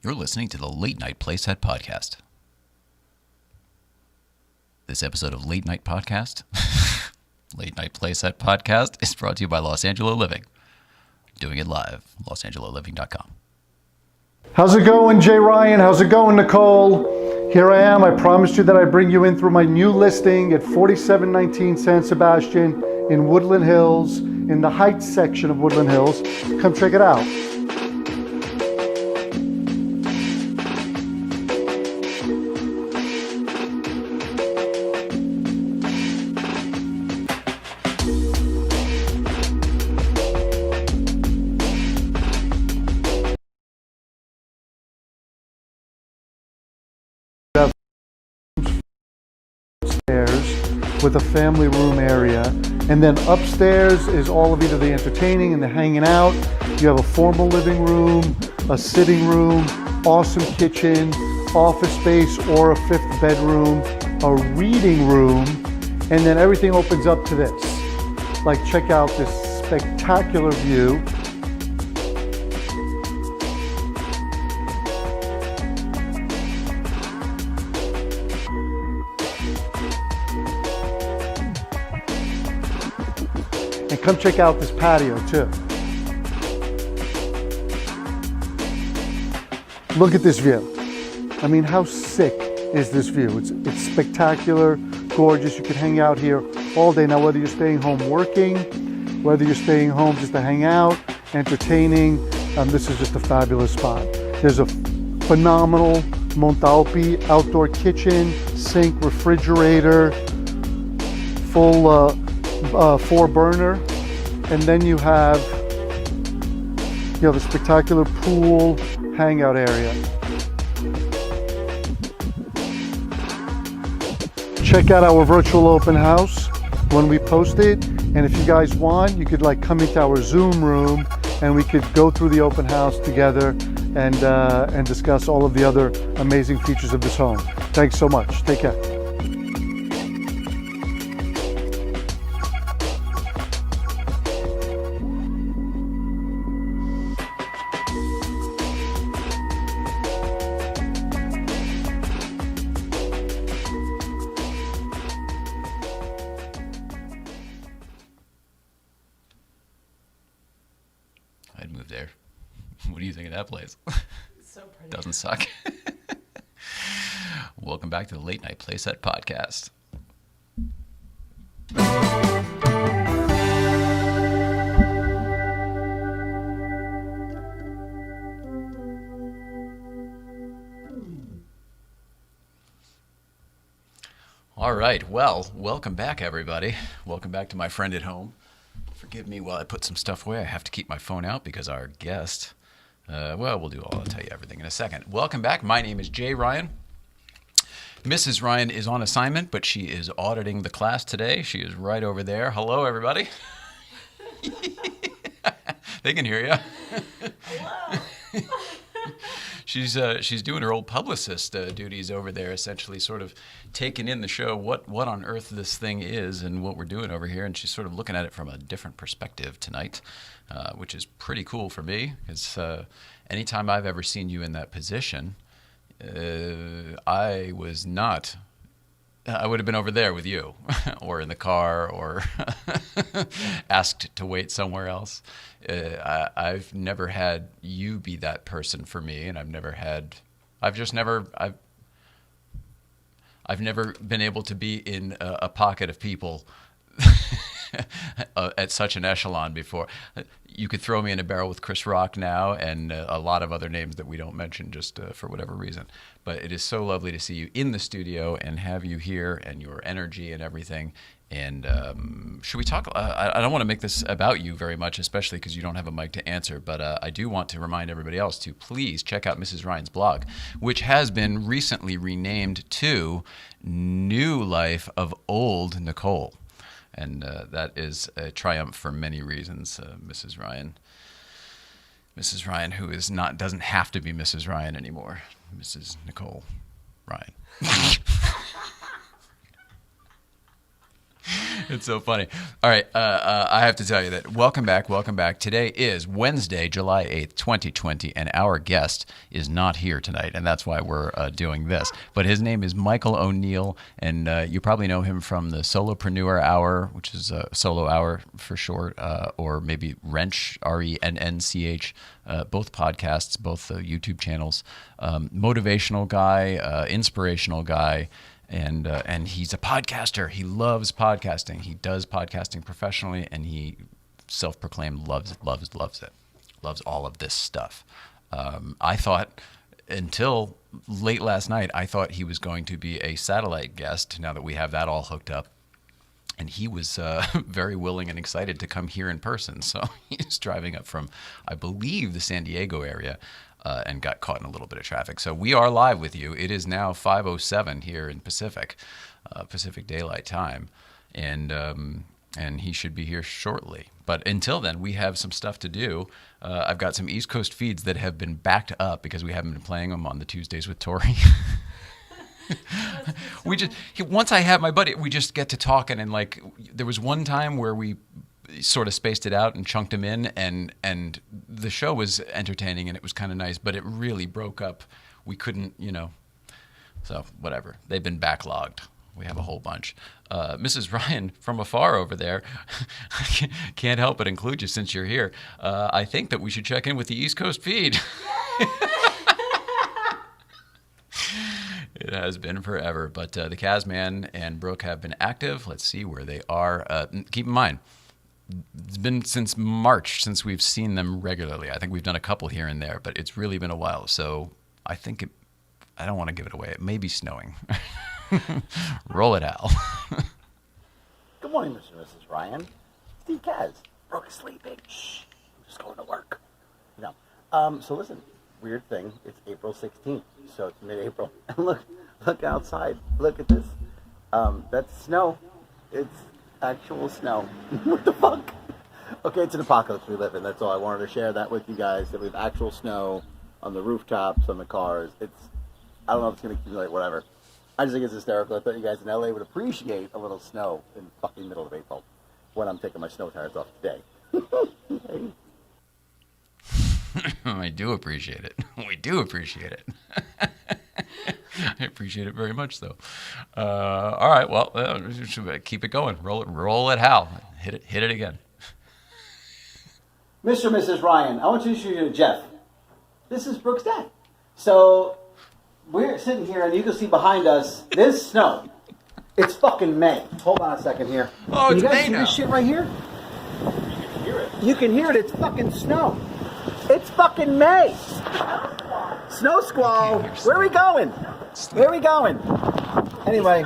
You're listening to the Late Night Playset Podcast. This episode of Late Night Podcast, Late Night Playset Podcast, is brought to you by Los Angeles Living. Doing it live, losangelosliving.com. How's it going, Jay Ryan? How's it going, Nicole? Here I am. I promised you that I'd bring you in through my new listing at 4719 San Sebastian in Woodland Hills, in the Heights section of Woodland Hills. Come check it out. With a family room area, and then upstairs is all of either the entertaining and the hanging out. You have a formal living room, a sitting room, awesome kitchen, office space or a fifth bedroom, a reading room, and then everything opens up to this. Like, check out this spectacular view. And come check out this patio too. Look at this view. I mean, how sick is this view? It's spectacular, gorgeous. You could hang out here all day. Now, whether you're staying home working, whether you're staying home just to hang out, entertaining, this is just a fabulous spot. There's a phenomenal Montalpi outdoor kitchen, sink, refrigerator, full 4-burner, and then you have a spectacular pool hangout area. Check out our virtual open house when we post it, and if you guys want, you could come into our Zoom room and we could go through the open house together and discuss all of the other amazing features of this home. Thanks so much. Take care. I'd move there. What do you think of that place? So pretty. Doesn't suck. Welcome back to the Late Night Playset Podcast. All right. Well, welcome back, everybody. Welcome back to my friend at home. Forgive me while I put some stuff away. I have to keep my phone out because our guest, we'll do all. I'll tell you everything in a second. Welcome back. My name is Jay Ryan. Mrs. Ryan is on assignment, but she is auditing the class today. She is right over there. Hello, everybody. They can hear you. Hello. She's doing her old publicist duties over there, essentially sort of taking in the show, what on earth this thing is and what we're doing over here. And she's sort of looking at it from a different perspective tonight, which is pretty cool for me. Because anytime I've ever seen you in that position, I would have been over there with you or in the car or asked to wait somewhere else. I've never had you be that person for me, and I've never been able to be in a pocket of people at such an echelon before. You could throw me in a barrel with Chris Rock now and a lot of other names that we don't mention just for whatever reason. But it is so lovely to see you in the studio and have you here and your energy and everything. And should we talk? I don't want to make this about you very much, especially because you don't have a mic to answer. But I do want to remind everybody else to please check out Mrs. Ryan's blog, which has been recently renamed to New Life of Old Nicole. And that is a triumph for many reasons, Mrs. Ryan. Mrs. Ryan, who doesn't have to be Mrs. Ryan anymore, Mrs. Nicole Ryan. It's so funny. All right, I have to tell you that welcome back. Today is Wednesday, July 8th, 2020, and our guest is not here tonight, and that's why we're doing this. But his name is Michael O'Neill, and you probably know him from the Solopreneur Hour, which is a solo hour for short, or maybe Rennch, Rennch, both podcasts, both YouTube channels. Motivational guy, inspirational guy. And he's a podcaster. He loves podcasting. He does podcasting professionally, and he self-proclaimed loves it. Loves all of this stuff. I thought, until late last night, I thought he was going to be a satellite guest, now that we have that all hooked up. And he was very willing and excited to come here in person. So he's driving up from, I believe, the San Diego area. And got caught in a little bit of traffic. So we are live with you. It is now 5:07 here in Pacific Daylight Time, and he should be here shortly. But until then, we have some stuff to do. I've got some East Coast feeds that have been backed up because we haven't been playing them on the Tuesdays with Tori. Once I have my buddy, we just get to talking, and like there was one time where we sort of spaced it out and chunked him in, and the show was entertaining and it was kind of nice, but it really broke up. We couldn't, so whatever. They've been backlogged. We have a whole bunch. Mrs. Ryan from afar over there, can't help but include you since you're here. I think that we should check in with the East Coast feed. It has been forever, but the Kazman and Brooke have been active. Let's see where they are. Keep in mind, it's been since March since we've seen them regularly. I think we've done a couple here and there, but it's really been a while. So I think I don't want to give it away. It may be snowing. Roll it, Al. Good morning, Mr. and Mrs. Ryan. Steve Kaz. Brooke is sleeping. Shh. I'm just going to work. So listen, weird thing. It's April 16th, so it's mid-April. And look outside. Look at this. That's snow. It's actual snow. What the fuck? Okay, it's an apocalypse we live in. That's all. I wanted to share that with you guys. That we have actual snow on the rooftops, on the cars. I don't know if it's going to accumulate, whatever. I just think it's hysterical. I thought you guys in LA would appreciate a little snow in fucking middle of April when I'm taking my snow tires off today. Hey. I do appreciate it. We do appreciate it. I appreciate it very much, though. All right, well, should keep it going. Roll it, Hal. Hit it again. Mr. and Mrs. Ryan, I want to introduce you to Jeff. This is Brooke's dad. So we're sitting here, and you can see behind us, there's snow. It's fucking May. Hold on a second here. Oh, it's May now. Can you guys see this shit right here? You can hear it. You can hear it. It's fucking snow. It's fucking May. Snow squall. Where are we going? Where are we going? Anyway,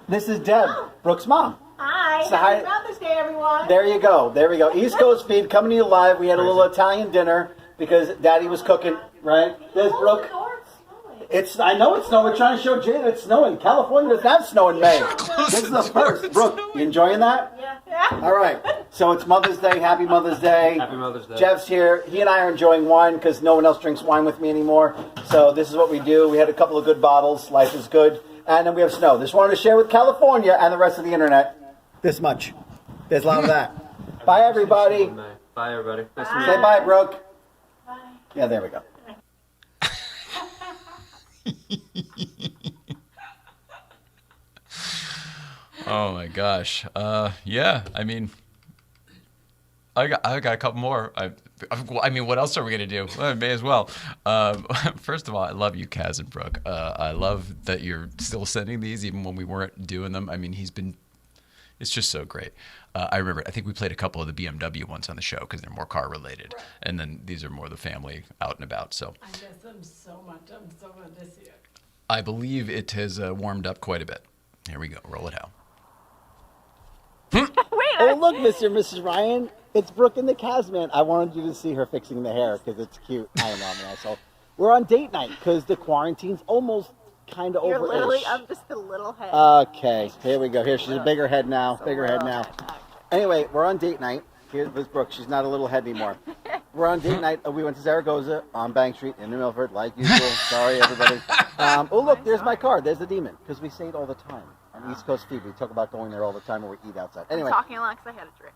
this is Deb, Brooke's mom. Hi. So Happy Mother's Day, everyone. There you go. East Coast feed coming to you live. We had a little Italian dinner because Daddy was cooking, right? There's Brooke. I know it's snowing. We're trying to show Jay that it's snowing. California doesn't have snow in May. This is the first. Brooke, you enjoying that? Yeah. All right. So it's Mother's Day. Happy Mother's Day. Happy Mother's Day. Jeff's here. He and I are enjoying wine because no one else drinks wine with me anymore. So this is what we do. We had a couple of good bottles. Life is good. And then we have snow. Just wanted to share with California and the rest of the internet this much. There's a lot of that. Bye, everybody. Bye, everybody. Nice to meet Say you. bye, Brooke. Bye. Yeah, there we go. Oh my gosh. Yeah. I mean, I got a couple more. I mean, what else are we gonna do? Well, may as well. First of all, I love you, Kaz and Brooke. I love that you're still sending these even when we weren't doing them. I mean, it's just so great. I remember, I think we played a couple of the BMW ones on the show because they're more car related, and then these are more the family out and about. So I miss them so much. I'm so glad to see it. I believe it has warmed up quite a bit. Here we go. Roll it out. Oh, look, Mr. and Mrs. Ryan. It's Brooke and the Kazman. I wanted you to see her fixing the hair because it's cute. I am an asshole. We're on date night because the quarantine's almost kind of over. You're literally, I'm just a little head. Okay, here we go. Here, she's a bigger head now. Bigger head now. Anyway, we're on date night. Here's Brooke. She's not a little head anymore. We're on date night. We went to Zaragoza on Bank Street in New Milford, like usual. Sorry, everybody. Oh, look, there's my car. There's the demon because we say it all the time. on East Coast Stevie. We talk about going there all the time when we eat outside. Anyway. I'm talking a lot because I had a drink.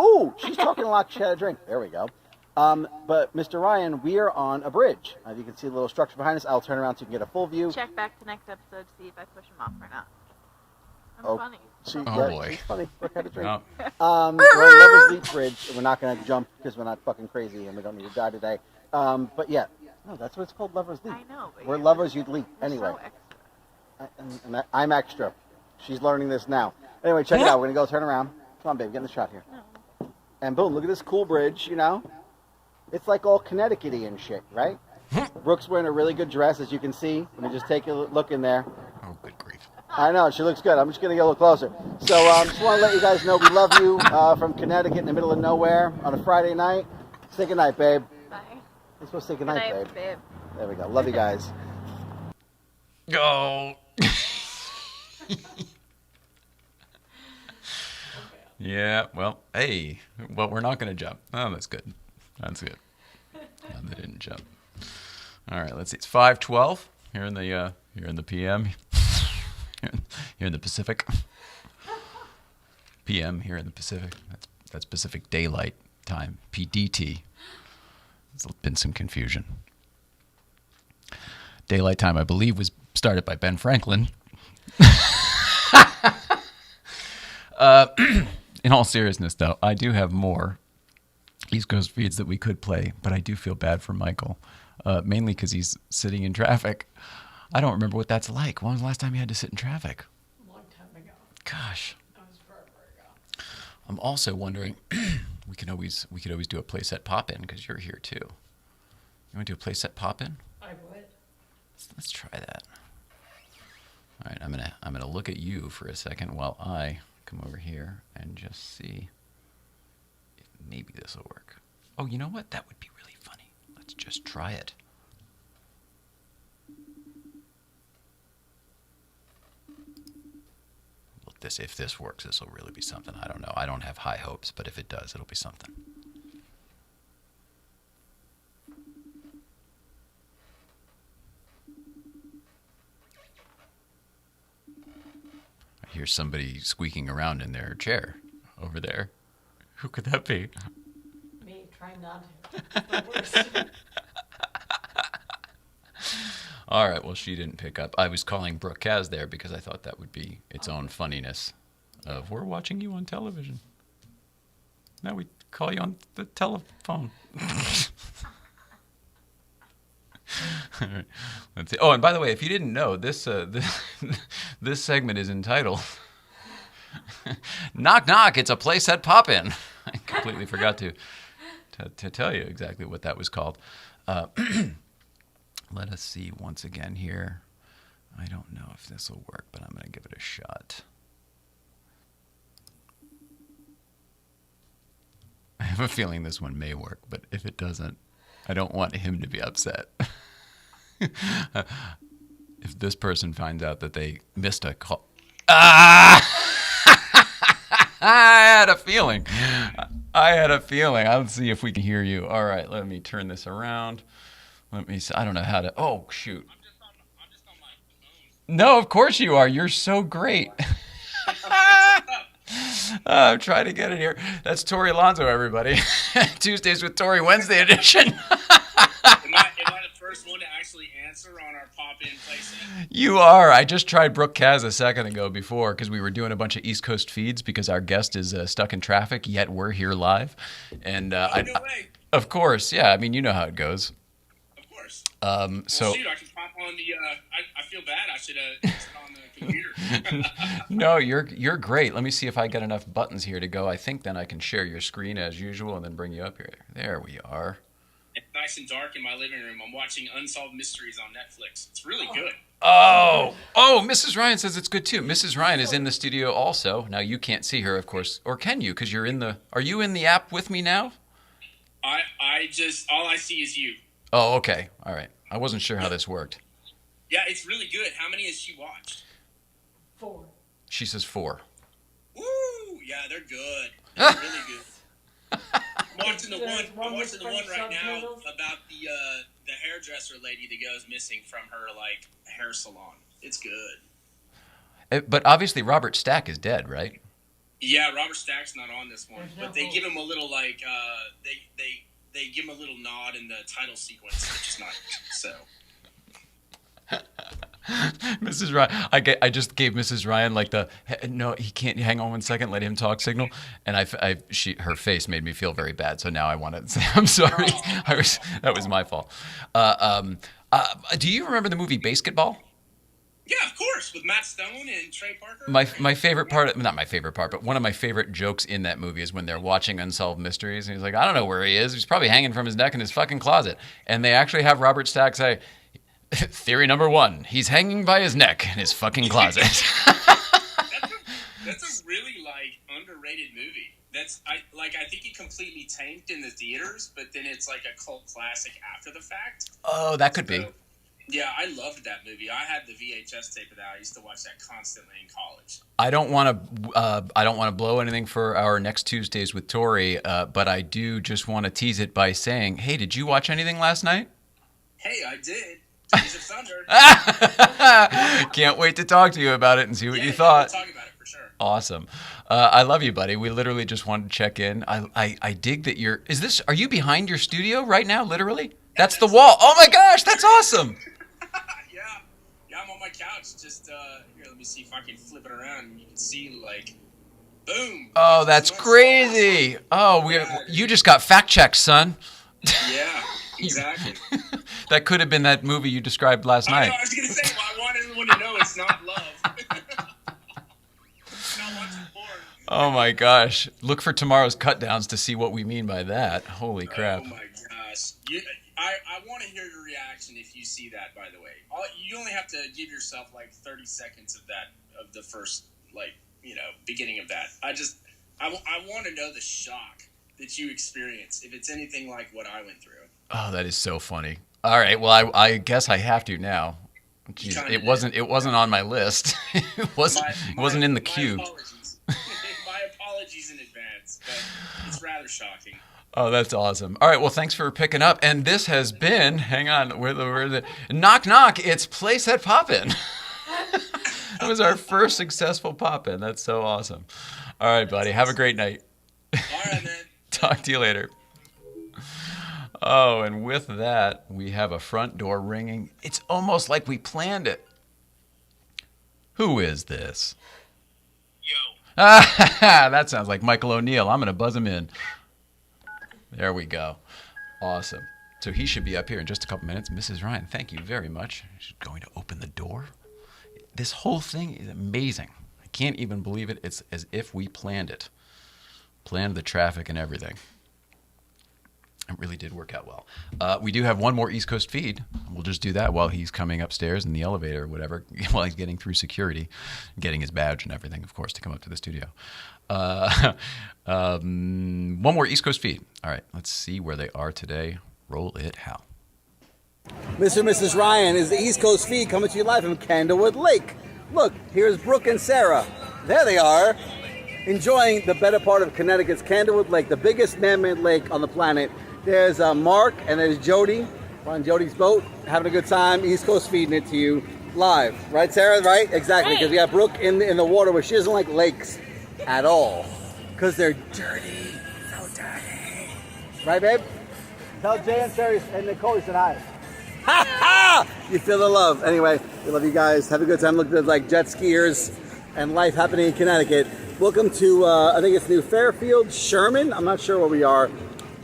Ooh, she's talking a lot. She had a drink. There we go. But Mr. Ryan, we are on a bridge. You can see a little structure behind us. I'll turn around so you can get a full view. Check back to next episode to see if I push him off or not. I'm funny. Boy. She's funny. Brooke had a drink. Oh. We're on Lover's Leap Bridge. We're not going to jump because we're not fucking crazy and we don't need to die today. But yeah, no, that's what it's called, Lover's Leap. I know. But We're lovers, you'd leap. you're Anyway, so extra. and I'm extra. She's learning this now. Anyway, check it out. We're going to go turn around. Come on, babe, get in the shot here. No. And boom, look at this cool bridge, you know? It's like all Connecticut-y and shit, right? Brooke's wearing a really good dress, as you can see. Let me just take a look in there. Oh, good grief. I know, she looks good. I'm just going to get a little closer. So just want to let you guys know we love you from Connecticut in the middle of nowhere on a Friday night. Say goodnight, babe. Bye. You're supposed to say Good goodnight, night, babe. babe. There we go. Love you guys. Go. Yeah, well, hey, well, we're not going to jump. Oh, that's good. That's good. No, they didn't jump. All right, let's see. It's 5:12 here in the PM. Here in the Pacific. PM here in the Pacific. That's Pacific Daylight Time. PDT. There's been some confusion. Daylight Time, I believe, was started by Ben Franklin. In all seriousness, though, I do have more East Coast feeds that we could play, but I do feel bad for Michael, mainly because he's sitting in traffic. I don't remember what that's like. When was the last time you had to sit in traffic? A long time ago. Gosh. That was forever ago. I'm also wondering, we could always do a playset pop-in because you're here too. You want to do a playset pop-in? I would. Let's try that. All right, I'm gonna look at you for a second while I come over here and just see if maybe this will work. Oh, you know what? That would be really funny. Let's just try it. If this works, this will really be something. I don't know. I don't have high hopes, but if it does, it'll be something. I hear somebody squeaking around in their chair over there. Who could that be? Me, try not to. It's the worst. All right, well, she didn't pick up. I was calling Brooke Kaz there because I thought that would be its own funniness of, we're watching you on television. Now we call you on the telephone. All right, let's see. Oh, and by the way, if you didn't know, this segment is entitled Knock Knock, It's a Playset Pop-In. I completely forgot to tell you exactly what that was called. Let us see once again here. I don't know if this will work, but I'm going to give it a shot. I have a feeling this one may work, but if it doesn't, I don't want him to be upset. If this person finds out that they missed a call. Ah! I had a feeling. I'll see if we can hear you. All right, let me turn this around. Let me see. I don't know how to. Oh, shoot. I'm just on my phone. No, of course you are. You're so great. I'm trying to get it here. That's Tori Alonso, everybody. Tuesdays with Tori, Wednesday edition. Am I the first one to actually answer on our pop-in playset? You are. I just tried Brooke Kaz a second ago before because we were doing a bunch of East Coast feeds because our guest is stuck in traffic, yet we're here live. And No way. of course, yeah. I mean, you know how it goes. Of course. So Shoot, I can pop on the. I feel bad. I should have sit on the computer. no, you're great. Let me see if I get enough buttons here to go. I think then I can share your screen as usual and then bring you up here. There we are. It's nice and dark in my living room. I'm watching Unsolved Mysteries on Netflix. It's really good. Oh, Mrs. Ryan says it's good too. Mrs. Ryan is in the studio also. Now you can't see her, of course, or can you? Because you're in the. Are you in the app with me now? I just all I see is you. Oh, okay. All right. I wasn't sure how this worked. Yeah, it's really good. How many has she watched? 4. She says 4. Woo! Yeah, they're good. They're really good. I'm watching the one right now about the hairdresser lady that goes missing from her hair salon. It's good. But obviously Robert Stack is dead, right? Yeah, Robert Stack's not on this one, There's no but they hope. give him a little they give him a little nod in the title sequence, which is nice. So. Mrs. Ryan, I just gave Mrs. Ryan like the no, he can't. Hang on 1 second, let him talk signal, and her face made me feel very bad. So now I want to say I'm sorry. That was my fault. Do you remember the movie Basketball? Yeah, of course, with Matt Stone and Trey Parker. My favorite part, not my favorite part, but one of my favorite jokes in that movie is when they're watching Unsolved Mysteries, and he's like, I don't know where he is. He's probably hanging from his neck in his fucking closet, and they actually have Robert Stack say. Theory number 1, he's hanging by his neck in his fucking closet. That's a really underrated movie. I think it completely tanked in the theaters, but then it's like a cult classic after the fact. Oh, that could be. Yeah, I loved that movie. I had the VHS tape of that. I used to watch that constantly in college. I don't want to blow anything for our next Tuesdays with Tori, but I do just want to tease it by saying, hey, did you watch anything last night? Hey, I did. Days of Thunder. Can't wait to talk to you about it and see what you thought. We'll talk about it for sure. Awesome. I love you, buddy. We literally just wanted to check in. I dig that are you behind your studio right now, literally? That's the wall. Oh my gosh, that's awesome. Yeah, I'm on my couch. Just, here, let me see if I can flip it around and you can see, boom. Oh, that's crazy. Oh, you just got fact checked, son. Yeah, exactly. That could have been that movie you described last night. I was going to say, I want everyone to know it's not love. It's not watching porn. Oh my gosh. Look for tomorrow's cut downs to see what we mean by that. Holy crap. Oh my gosh. I want to hear your reaction if you see that, by the way. You only have to give yourself 30 seconds of the first, beginning of that. I want to know the shock that you experience if it's anything like what I went through. Oh, that is so funny. All right, well, I guess I have to now. Jeez, it wasn't on my list. It wasn't in the queue. Apologies. My apologies in advance, but it's rather shocking. Oh, that's awesome. All right, well, thanks for picking up. And this has been, hang on, where the knock knock. It's Place at Poppin'. That was our first successful pop-in. That's so awesome. All right, buddy. Have a great night. All right, man. Talk to you later. Oh, and with that, we have a front door ringing. It's almost like we planned it. Who is this? Yo. That sounds like Michael O'Neill. I'm going to buzz him in. There we go. Awesome. So he should be up here in just a couple minutes. Mrs. Ryan, thank you very much. She's going to open the door. This whole thing is amazing. I can't even believe it. It's as if we planned it. Planned the traffic and everything. It really did work out well. We do have one more East Coast feed. We'll just do that while he's coming upstairs in the elevator or whatever, while he's getting through security, getting his badge and everything, of course, to come up to the studio. One more East Coast feed. All right, let's see where they are today. Roll it, Hal. Mr. and Mrs. Ryan is the East Coast feed coming to you live from Candlewood Lake. Look, here's Brooke and Sarah. There they are, enjoying the better part of Connecticut's Candlewood Lake, the biggest man-made lake on the planet. There's Mark and there's Jody on Jody's boat, having a good time. East Coast feeding it to you live. Right, Sarah? Right? Exactly, because we got Brooke in the water where she doesn't like lakes at all. Because they're dirty. So dirty. Right, babe? Tell Jay and Sarah and Nicole you said hi. Ha ha! You feel the love. Anyway, we love you guys. Have a good time. Look, there's like jet skiers and life happening in Connecticut. Welcome to, I think it's New Fairfield, Sherman. I'm not sure where we are.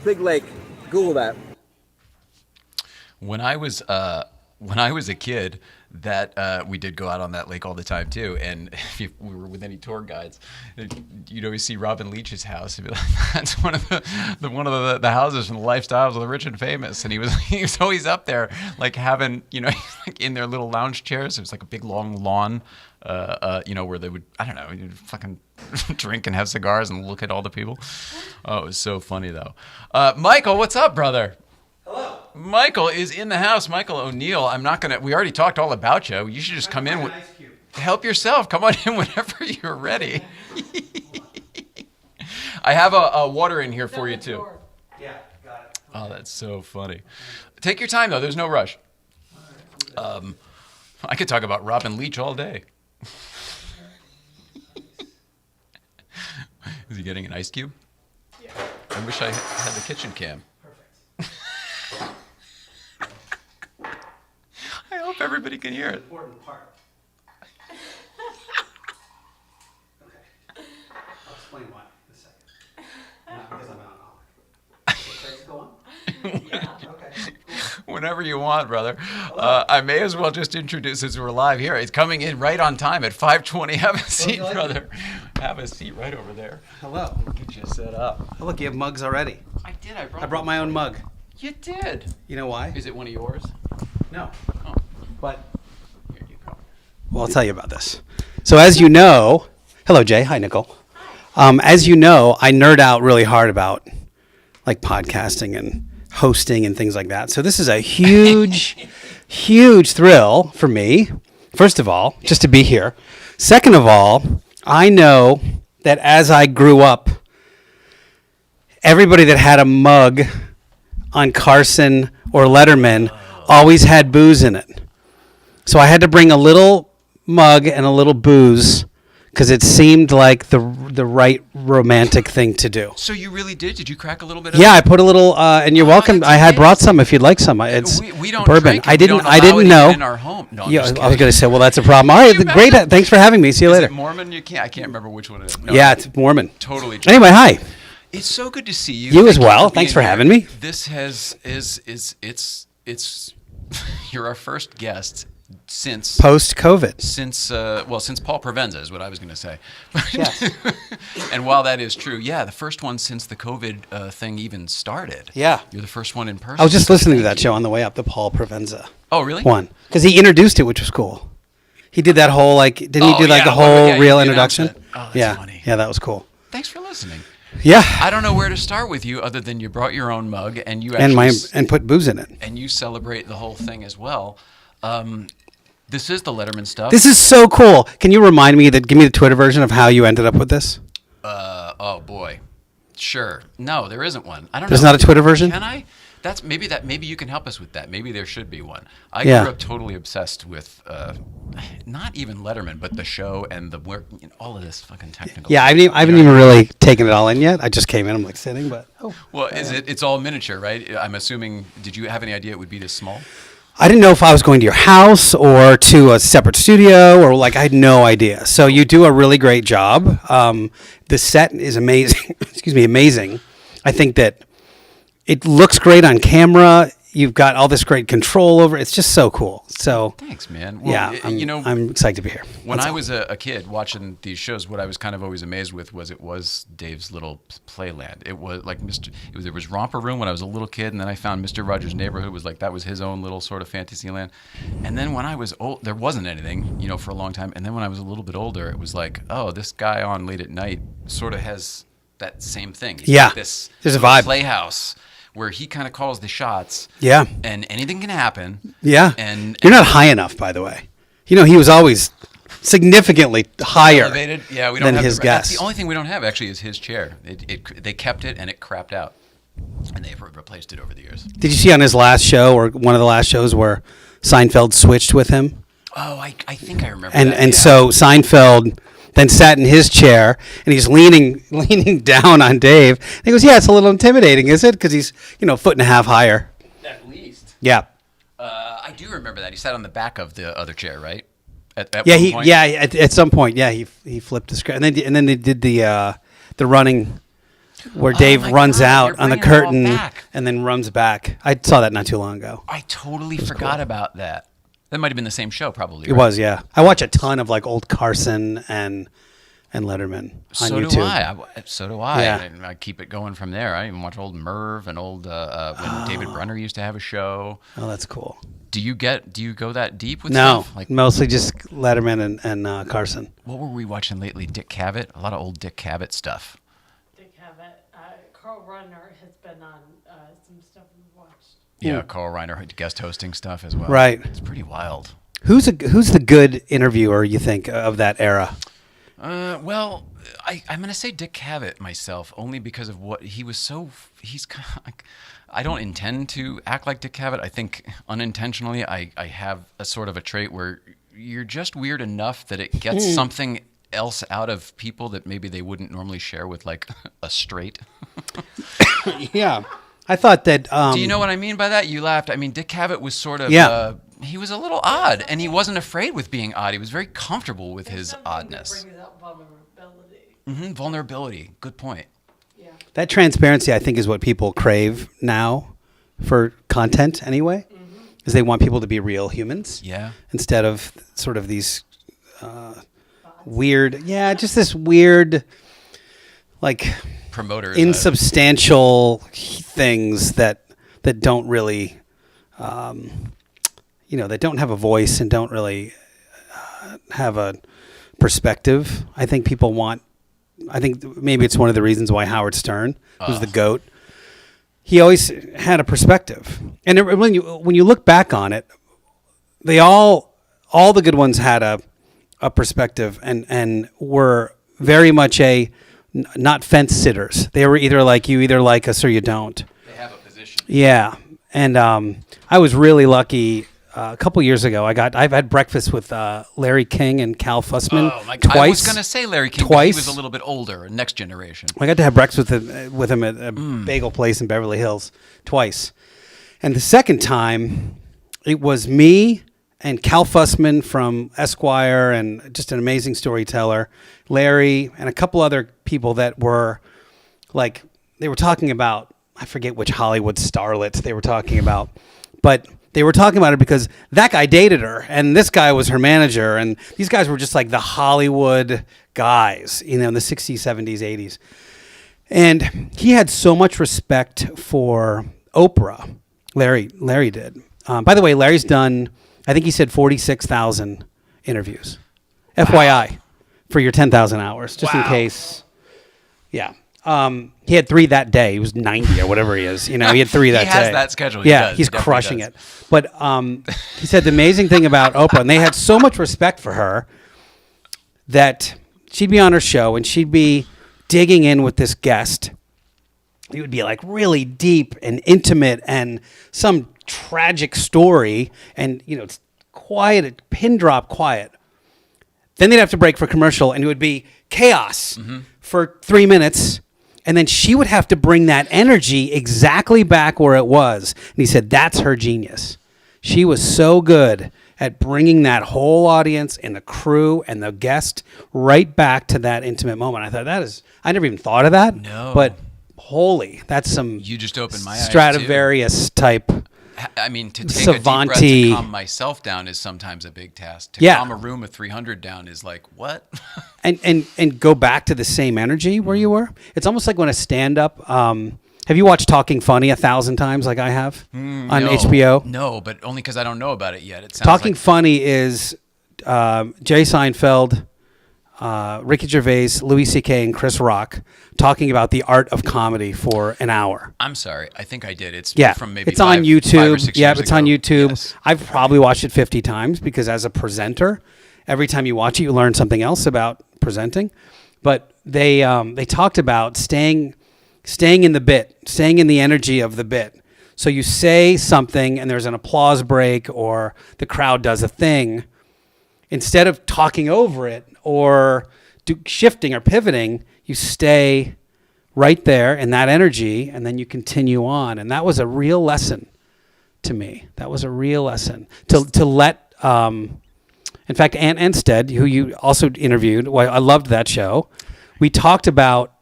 Big lake. Google that. When I was a kid, that we did go out on that lake all the time too. And if we were with any tour guides, you'd always see Robin Leach's house. He'd be like, that's one of the houses from the Lifestyles of the Rich and Famous. And he was always up there, like having, like in their little lounge chairs. It was like a big long lawn, where they would, I don't know, you'd fucking drink and have cigars and look at all the people. Oh, it was so funny though. Michael, what's up, brother? Hello. Michael is in the house. Michael O'Neill. We already talked all about you. You should just come in. Help yourself. Come on in whenever you're ready. I have a water in here for you too. Yeah, got it. Oh, that's so funny. Take your time though. There's no rush. I could talk about Robin Leach all day. Is he getting an ice cube? Yeah. I wish I had the kitchen cam. Perfect. I hope everybody can hear it. Important part. Okay. I'll explain why in a second. Not because I'm an alcoholic. Okay, go on. Yeah. Okay. Whenever you want, brother. I may as well just introduce as we're live here. It's coming in right on time at 5:20. Have a seat, like brother. Have a seat right over there. Hello. We'll get you set up. Oh, look, you have mugs already. I did. I brought my own mug. You did. You know why? Is it one of yours? No. Oh, But here you go. well, I'll tell you about this. So as you know, hello Jay. Hi Nicole. As you know, I nerd out really hard about like podcasting and hosting and things like that. So this is a huge, huge thrill for me. First of all, just to be here. Second of all, I know that as I grew up, everybody that had a mug on Carson or Letterman always had booze in it. So I had to bring a little mug and a little booze because it seemed like the right romantic thing to do. So you really did? Did you crack a little bit of Yeah, I put a little, and you're welcome. that's I had brought amazing. some if you'd like some. It's we don't bourbon. drink it. I We didn't. don't I allow didn't it know. even in our home. No, I'm Yeah, just I was kidding. going to say, well, that's a problem. All right, you great. imagine? Thanks for having me. See you Is later. it Mormon? I can't remember which one it is. No, Yeah, it's Mormon. totally. Anyway, hi. It's so good to see you. You as Thank well. for Thanks being for here. having me. This it's you're our first guest since Post COVID. since Paul Provenza is what I was going to say. Yes. And while that is true, yeah, the first one since the COVID thing even started. Yeah. You're the first one in person. I was just listening to Thank that you. show on the way up, the Paul Provenza Oh, really? one, because he introduced it, which was cool. He did that whole didn't he Oh, do like yeah, the whole yeah, he real did the introduction? announcement. Oh, that's yeah, funny. yeah, that was cool. Thanks for listening. Yeah, I don't know where to start with you other than you brought your own mug and you and actually and put booze in it. and you celebrate the whole thing as well. This is the Letterman stuff. This is so cool. Can you remind me give me the Twitter version of how you ended up with this? Oh boy, sure. No, there isn't one. I don't There's know. not a Twitter version? Can I? Maybe you can help us with that. Maybe there should be one. I Yeah. grew up totally obsessed with not even Letterman, but the show and the work, all of this fucking technical. Yeah, stuff. I haven't even really taken it all in yet. I just came in. I'm like sitting, but Well, it's all miniature, right? I'm assuming. Did you have any idea it would be this small? I didn't know if I was going to your house or to a separate studio or I had no idea. So you do a really great job. The set is amazing. Excuse me, amazing. I think that it looks great on camera. You've got all this great control over it. It's just so cool. So Thanks, man. Well, yeah, I'm excited to be here. When That's I all. was a kid watching these shows, what I was kind of always amazed with was it was Dave's little playland. It was like there was Romper Room when I was a little kid, and then I found Mr. Rogers' Neighborhood was like that was his own little sort of fantasy land. And then when I was old, there wasn't anything, for a long time. And then when I was a little bit older, it was like, oh, this guy on late at night sort of has that same thing. He's Yeah. got this There's a little vibe. playhouse where he kind of calls the shots. Yeah. And anything can happen. Yeah. And you're not high enough, by the way. He was always significantly higher elevated. Yeah, we don't than have his the, that's guests. the only thing we don't have actually is his chair. They kept it and it crapped out, and they've replaced it over the years. Did you see on his last show or one of the last shows where Seinfeld switched with him? Oh, I think I remember. And that, and yeah. so Seinfeld then sat in his chair and he's leaning down on Dave. And he goes, "Yeah, it's a little intimidating, is it? Because he's foot and a half higher." At least. Yeah, I do remember that he sat on the back of the other chair, right? At yeah, one point? at some point, yeah, he flipped the script, and then they did the running where Dave my runs God, out you're on the bringing it all curtain back. and then runs back. I saw that not too long ago. I totally forgot about that. That might have been the same show, probably. It was, yeah. I watch a ton of old Carson and Letterman on So YouTube. do I. So do I. Yeah. And I keep it going from there. I even watch old Merv and old when David Brunner used to have a show. Oh, that's cool. Do you go that deep with No, stuff? mostly just Letterman and Carson. What were we watching lately? Dick Cavett? A lot of old Dick Cavett stuff. Dick Cavett. Carl Runner has been on some stuff we've watched. Yeah, Carl Reiner guest hosting stuff as well. Right. It's pretty wild. Who's the good interviewer you think of that era? Well, I'm going to say Dick Cavett myself, only because of what he was he's kind of like, I don't intend to act like Dick Cavett. I think unintentionally I have a sort of a trait where you're just weird enough that it gets something else out of people that maybe they wouldn't normally share with like a straight? Yeah. I thought that. Do you know what I mean by that? You laughed. I mean, Dick Cavett was sort of. Yeah. He was a little odd, and he wasn't afraid with being odd. He was very comfortable with his oddness. Brings out vulnerability. Vulnerability. Good point. Yeah. That transparency, I think, is what people crave now for content anyway, is they want people to be real humans. Yeah. Instead of sort of these weird, just this weird, like Promoters. insubstantial things that don't really, that don't have a voice and don't really have a perspective. I think people want. I think maybe it's one of the reasons why Howard Stern, who's the GOAT, he always had a perspective. And when you look back on it, they all the good ones had a perspective and were very much not fence sitters. They were either like us or you don't. They have a position. Yeah. And I was really lucky. A couple years ago, I've had breakfast with Larry King and Cal Fussman twice. I was going to say Larry King, but he was a little bit older, next generation. I got to have breakfast with him at a bagel place in Beverly Hills twice. And the second time, it was me and Cal Fussman from Esquire and just an amazing storyteller, Larry, and a couple other people that were like, they were talking about, I forget which Hollywood starlets they were talking about, but they were talking about it because that guy dated her and this guy was her manager. And these guys were just like the Hollywood guys, in the 60s, 70s, 80s. And he had so much respect for Oprah. Larry did. By the way, Larry's done, I think he said 46,000 interviews. Wow. FYI, for your 10,000 hours, just in case. Yeah. He had 3 that day. He was 90 or whatever he is. He had 3 that day. He has that schedule. Yeah, he's crushing it. But he said the amazing thing about Oprah, and they had so much respect for her, that she'd be on her show and she'd be digging in with this guest. It would be like really deep and intimate and some tragic story, and it's quiet, pin drop quiet. Then they'd have to break for commercial, and it would be chaos for 3 minutes. And then she would have to bring that energy exactly back where it was. And he said, that's her genius. She was so good at bringing that whole audience and the crew and the guest right back to that intimate moment. I thought I never even thought of that. No. But holy, that's some you just opened my eyes Stradivarius type. I mean, to take Savanti. a deep breath to calm myself down is sometimes a big task. To calm a room of 300 down is like, what? and go back to the same energy where you were. It's almost like when a stand-up. Have you watched Talking Funny 1,000 times like I have on HBO? No, but only because I don't know about it yet. It sounds Talking Funny is Jerry Seinfeld, Ricky Gervais, Louis C.K., and Chris Rock talking about the art of comedy for an hour. I'm sorry. I think I did. It's from maybe it's on YouTube. 5 or 6 years it's on ago. YouTube. Yes. I've probably watched it 50 times because as a presenter, every time you watch it, you learn something else about presenting. But they talked about staying in the bit, staying in the energy of the bit. So you say something and there's an applause break or the crowd does a thing. Instead of talking over it or shifting or pivoting, you stay right there in that energy and then you continue on. And that was a real lesson to me. That was a real lesson to let, in fact, Ann Enstead, who you also interviewed, well, I loved that show. We talked about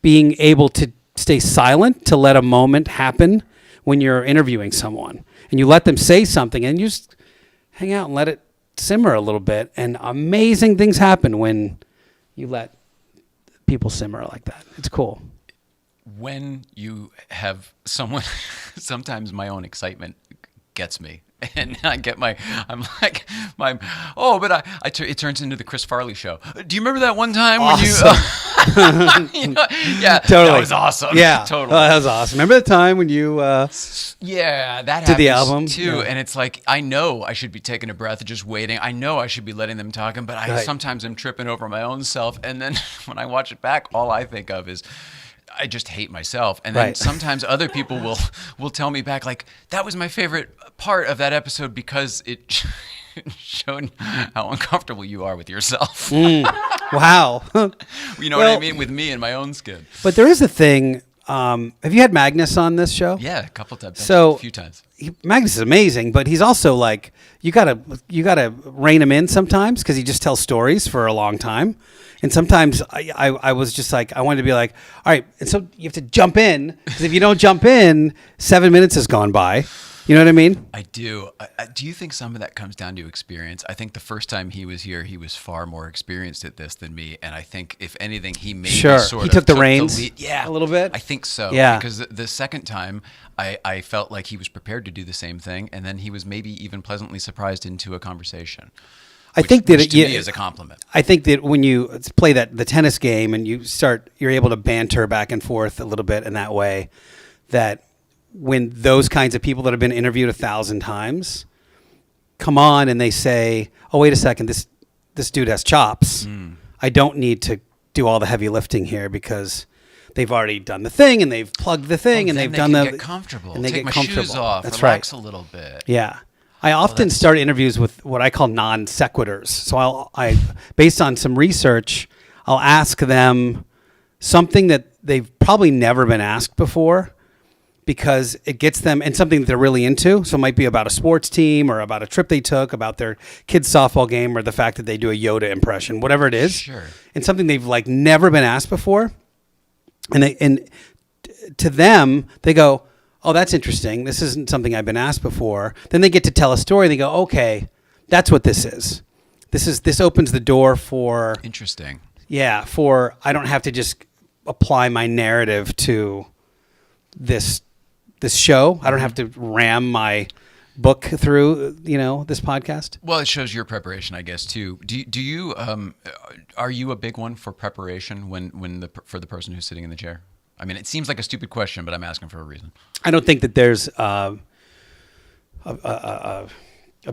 being able to stay silent, to let a moment happen when you're interviewing someone. And you let them say something and you just hang out and let it simmer a little bit. And amazing things happen when you let people simmer like that. It's cool. When you have someone, sometimes my own excitement gets me. And it turns into the Chris Farley show. Do you remember that one time when you, yeah, totally. That was awesome. Yeah, totally. That was awesome. Remember the time when you, yeah, that did the happens album too. Yeah. And it's like, I know I should be taking a breath and just waiting. I know I should be letting them talk, but I sometimes am tripping over my own self. And then when I watch it back, all I think of is, I just hate myself. And then sometimes other people will tell me back, like, that was my favorite part of that episode because it shown how uncomfortable you are with yourself. Wow. You know what I mean? With me in my own skin. But there is a thing. Have you had Magnus on this show? Yeah, a couple times. So a few times. Magnus is amazing, but he's also like you gotta rein him in sometimes because he just tells stories for a long time. And sometimes I was just like, I wanted to be like, all right. And so you have to jump in because if you don't jump in, 7 minutes has gone by. You know what I mean? I do. Do you think some of that comes down to experience? I think the first time he was here, he was far more experienced at this than me. And I think, if anything, he maybe sort of took the reins yeah, a little bit. I think so. Yeah. Because the second time, I felt like he was prepared to do the same thing. And then he was maybe even pleasantly surprised into a conversation. I think that which to me is a compliment. I think that when you play the tennis game and you're able to banter back and forth a little bit in that way, that when those kinds of people that have been interviewed 1,000 times come on and they say, "Oh, wait a second, this dude has chops. I don't need to do all the heavy lifting here because they've already done the thing and they've plugged the thing and they've done get comfortable. and they Take get my comfortable. shoes off. That's Relax right. a little bit. Yeah. I often start interviews with what I call non sequiturs. So I based on some research, I'll ask them something that they've probably never been asked before because it gets them and something that they're really into. So it might be about a sports team or about a trip they took, about their kids' softball game or the fact that they do a Yoda impression, whatever it is. Sure. And something they've like never been asked before. And to them, they go, "Oh, that's interesting. This isn't something I've been asked before." Then they get to tell a story. They go, "Okay, that's what this is. This opens the door for Interesting. yeah, for I don't have to just apply my narrative to this show. I don't have to ram my book through, this podcast." Well, it shows your preparation, I guess, too. Do you are you a big one for preparation for the person who's sitting in the chair? I mean, it seems like a stupid question, but I'm asking for a reason. I don't think that there's a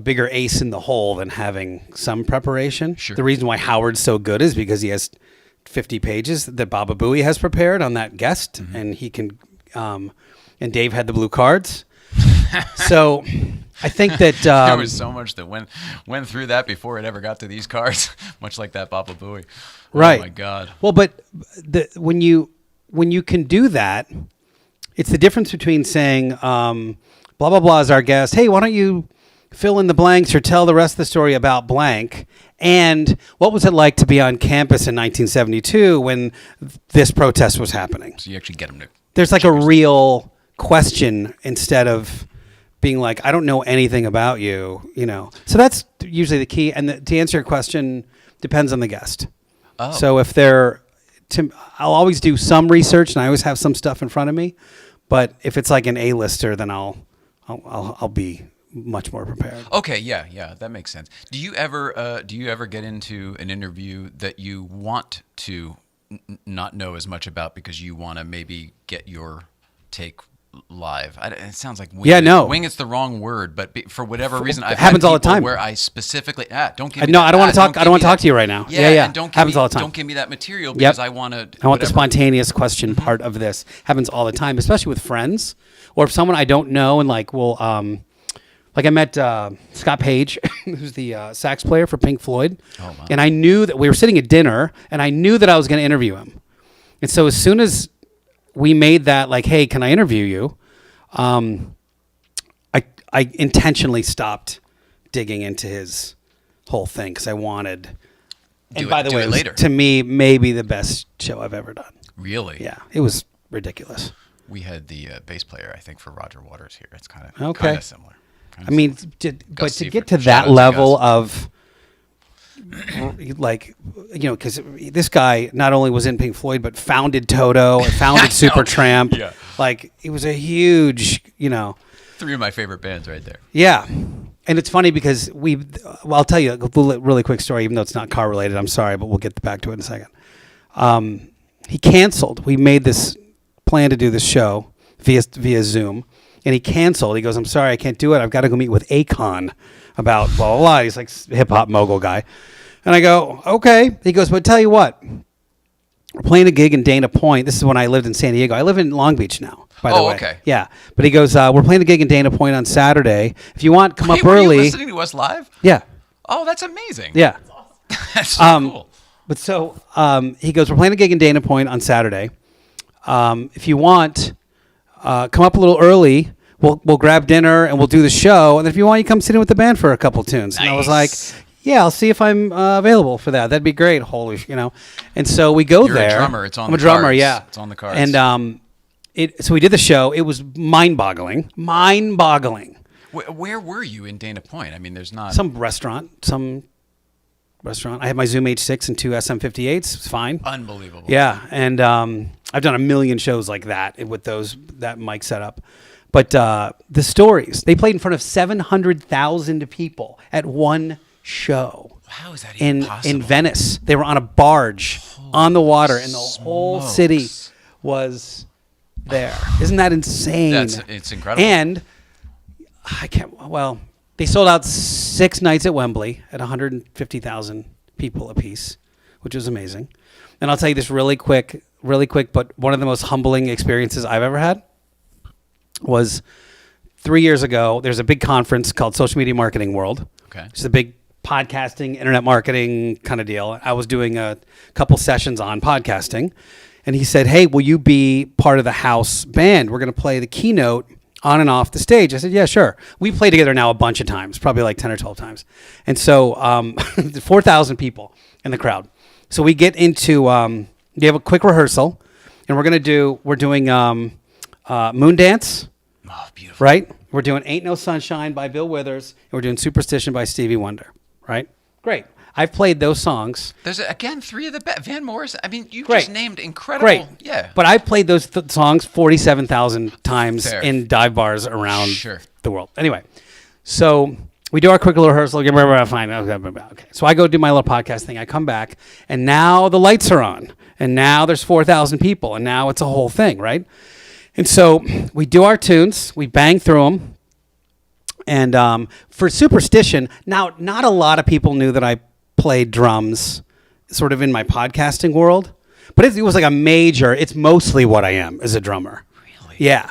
bigger ace in the hole than having some preparation. Sure. The reason why Howard's so good is because he has 50 pages that Baba Booey has prepared on that guest, and he can. And Dave had the blue cards, so I think that There was so much that went through that before it ever got to these cards, much like that Baba Booey. Right. Oh my God. Well, but when you can do that, it's the difference between saying, blah, blah, blah is our guest. Hey, why don't you fill in the blanks or tell the rest of the story about blank? And what was it like to be on campus in 1972 when this protest was happening? So you actually get them to. There's like a real question instead of being like, I don't know anything about you, So that's usually the key. And to answer your question, depends on the guest. Oh. So if I'll always do some research and I always have some stuff in front of me. But if it's like an A-lister, then I'll be much more prepared. Okay, yeah, that makes sense. Do you ever get into an interview that you want to not know as much about because you want to maybe get your take live? It sounds like wing it's the wrong word, but for whatever reason, I've happens had all the people time. where I specifically don't give me no, that, I don't want to talk. I don't want to talk to you right now. Yeah. And don't give Happens me, all the time. Don't give me that material because I want to. I want the spontaneous question part of this. Happens all the time, especially with friends or if someone I don't know and like I met Scott Page, who's the sax player for Pink Floyd, and I knew that we were sitting at dinner, and I knew that I was going to interview him, and so as soon as we made that like, hey, can I interview you? I intentionally stopped digging into his whole thing because I wanted. And by the way, it was, to me, maybe the best show I've ever done. Really? Yeah, it was ridiculous. We had the bass player, I think, for Roger Waters here. It's kind of similar. I mean, but to get to that level of, like, because this guy not only was in Pink Floyd, but founded Toto, founded Supertramp. Yeah. Like, it was a huge, Three of my favorite bands right there. Yeah. And it's funny because I'll tell you a really quick story, even though it's not car related. I'm sorry, but we'll get back to it in a second. He canceled. We made this plan to do this show via Zoom. And he canceled. He goes, "I'm sorry, I can't do it. I've got to go meet with Akon about blah, blah, blah." He's like hip hop mogul guy. And I go, "Okay." He goes, "But tell you what, we're playing a gig in Dana Point." This is when I lived in San Diego. I live in Long Beach now. by the way. Okay. Yeah. But he goes, we're playing the gig in Dana Point on Saturday. If you want, come up Were early. you listening to us live? Yeah. Oh, that's amazing. Yeah. That's so cool. But so he goes, we're playing a gig in Dana Point on Saturday. If you want, come up a little early. We'll grab dinner and we'll do the show. And if you want, you come sit in with the band for a couple tunes. And I was like, yeah, I'll see if I'm available for that. That'd be great. And so we go You're there. a drummer. It's on I'm the a drummer, cards. yeah. It's on the cards. And so we did the show. It was mind-boggling. Mind-boggling. Where were you in Dana Point? I mean, there's not... Some restaurant. I had my Zoom H6 and two SM58s. It's fine. Unbelievable. Yeah, and I've done a million shows like that with that mic setup. But the stories, they played in front of 700,000 people at one show. How is that even possible? In Venice. They were on a barge on the water, and the whole city was there. Isn't that insane? It's incredible. And they sold out 6 nights at Wembley at 150,000 people apiece, which was amazing. And I'll tell you this really quick, but one of the most humbling experiences I've ever had was 3 years ago. There's a big conference called Social Media Marketing World. Okay. It's a big podcasting, internet marketing kind of deal. I was doing a couple sessions on podcasting, and he said, hey, will you be part of the house band? We're going to play the keynote on and off the stage. I said, yeah, sure. We played together now a bunch of times, probably like 10 or 12 times. And so 4,000 people in the crowd. So we get into, we have a quick rehearsal, and we're doing Moondance. Oh, beautiful. Right? We're doing Ain't No Sunshine by Bill Withers, and we're doing Superstition by Stevie Wonder. Right? Great. I've played those songs. There's, again, 3 of the best. Van Morrison. I mean, you Great. just named incredible. Great. Yeah. But I've played those songs 47,000 times Fair. in dive bars around Sure. the world. Anyway, so we do our quick little rehearsal. Fine. Okay. So I go do my little podcast thing. I come back, and now the lights are on, and now there's 4,000 people, and now it's a whole thing, right? And so we do our tunes. We bang through them. And for Superstition, now not a lot of people knew that I played drums sort of in my podcasting world, but it was like a major, it's mostly what I am as a drummer. Really? Yeah.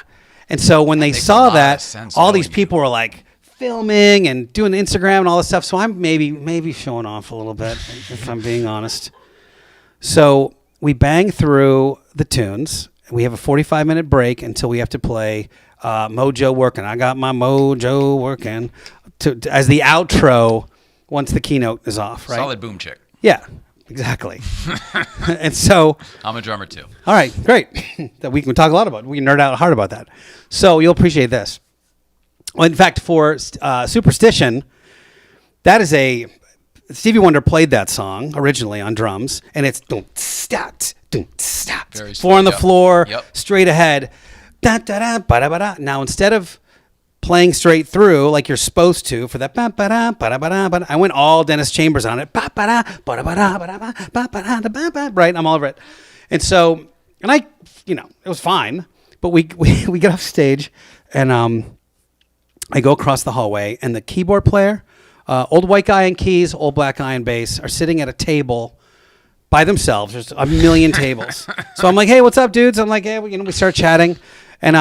And so when they makes a saw lot of that, sense all these knowing people were like filming and doing Instagram and all this stuff. So I'm maybe showing off a little bit, if I'm being honest. So we bang through the tunes. We have a 45-minute break until we have to play Mojo Working. I got my mojo working as the outro once the keynote is off, right? Solid boom chick. Yeah, exactly. And so... I'm a drummer, too. All right, great. That we can talk a lot about. We can nerd out hard about that. So you'll appreciate this. Well, in fact, for Superstition, that is Stevie Wonder played that song originally on drums, and it's don't stop. Very 4 on the yep. floor, Yep. straight ahead. Da, da, da, ba, da, ba, da. Now, instead of playing straight through like you're supposed to for that, ba, ba, da, ba, da, ba, da, ba, da, I went all Dennis Chambers on it. Ba, ba, da, ba, da, ba, da, ba, da, ba, ba, ba, da, ba, ba, right? I'm all over it. And so, and I, it was fine, but we get off stage, and I go across the hallway, and the keyboard player, old white guy on keys, old black guy on bass, are sitting at a table by themselves. There's a million tables. So I'm like, hey, what's up, dudes? I'm like, hey, we start chatting, and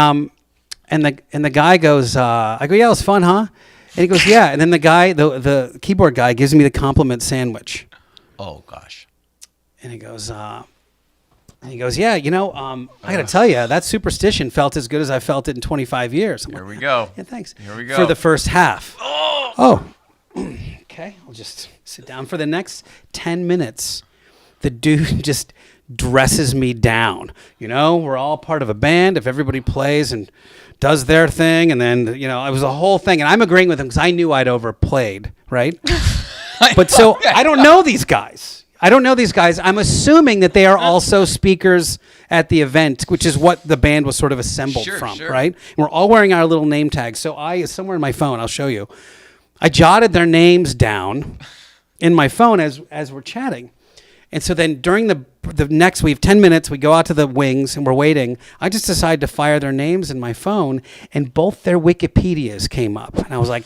the guy goes, I go, yeah, it was fun, huh? And he goes, yeah. And then the guy, the keyboard guy, gives me the compliment sandwich. Oh, gosh. And he goes, yeah, I got to tell you, that Superstition felt as good as I felt it in 25 years. Here we go. Yeah, thanks. Here we go. For the first half. Oh. Okay, I'll just sit down for the next 10 minutes. The dude just dresses me down. We're all part of a band. If everybody plays and does their thing, and then, it was a whole thing. And I'm agreeing with him because I knew I'd overplayed, right? But so I don't know these guys. I'm assuming that they are also speakers at the event, which is what the band was sort of assembled from, sure. right? And we're all wearing our little name tags. So somewhere in my phone, I'll show you, I jotted their names down in my phone as we're chatting. And so then during the next, we have 10 minutes, we go out to the wings and we're waiting. I just decided to fire their names in my phone, and both their Wikipedias came up. And I was like,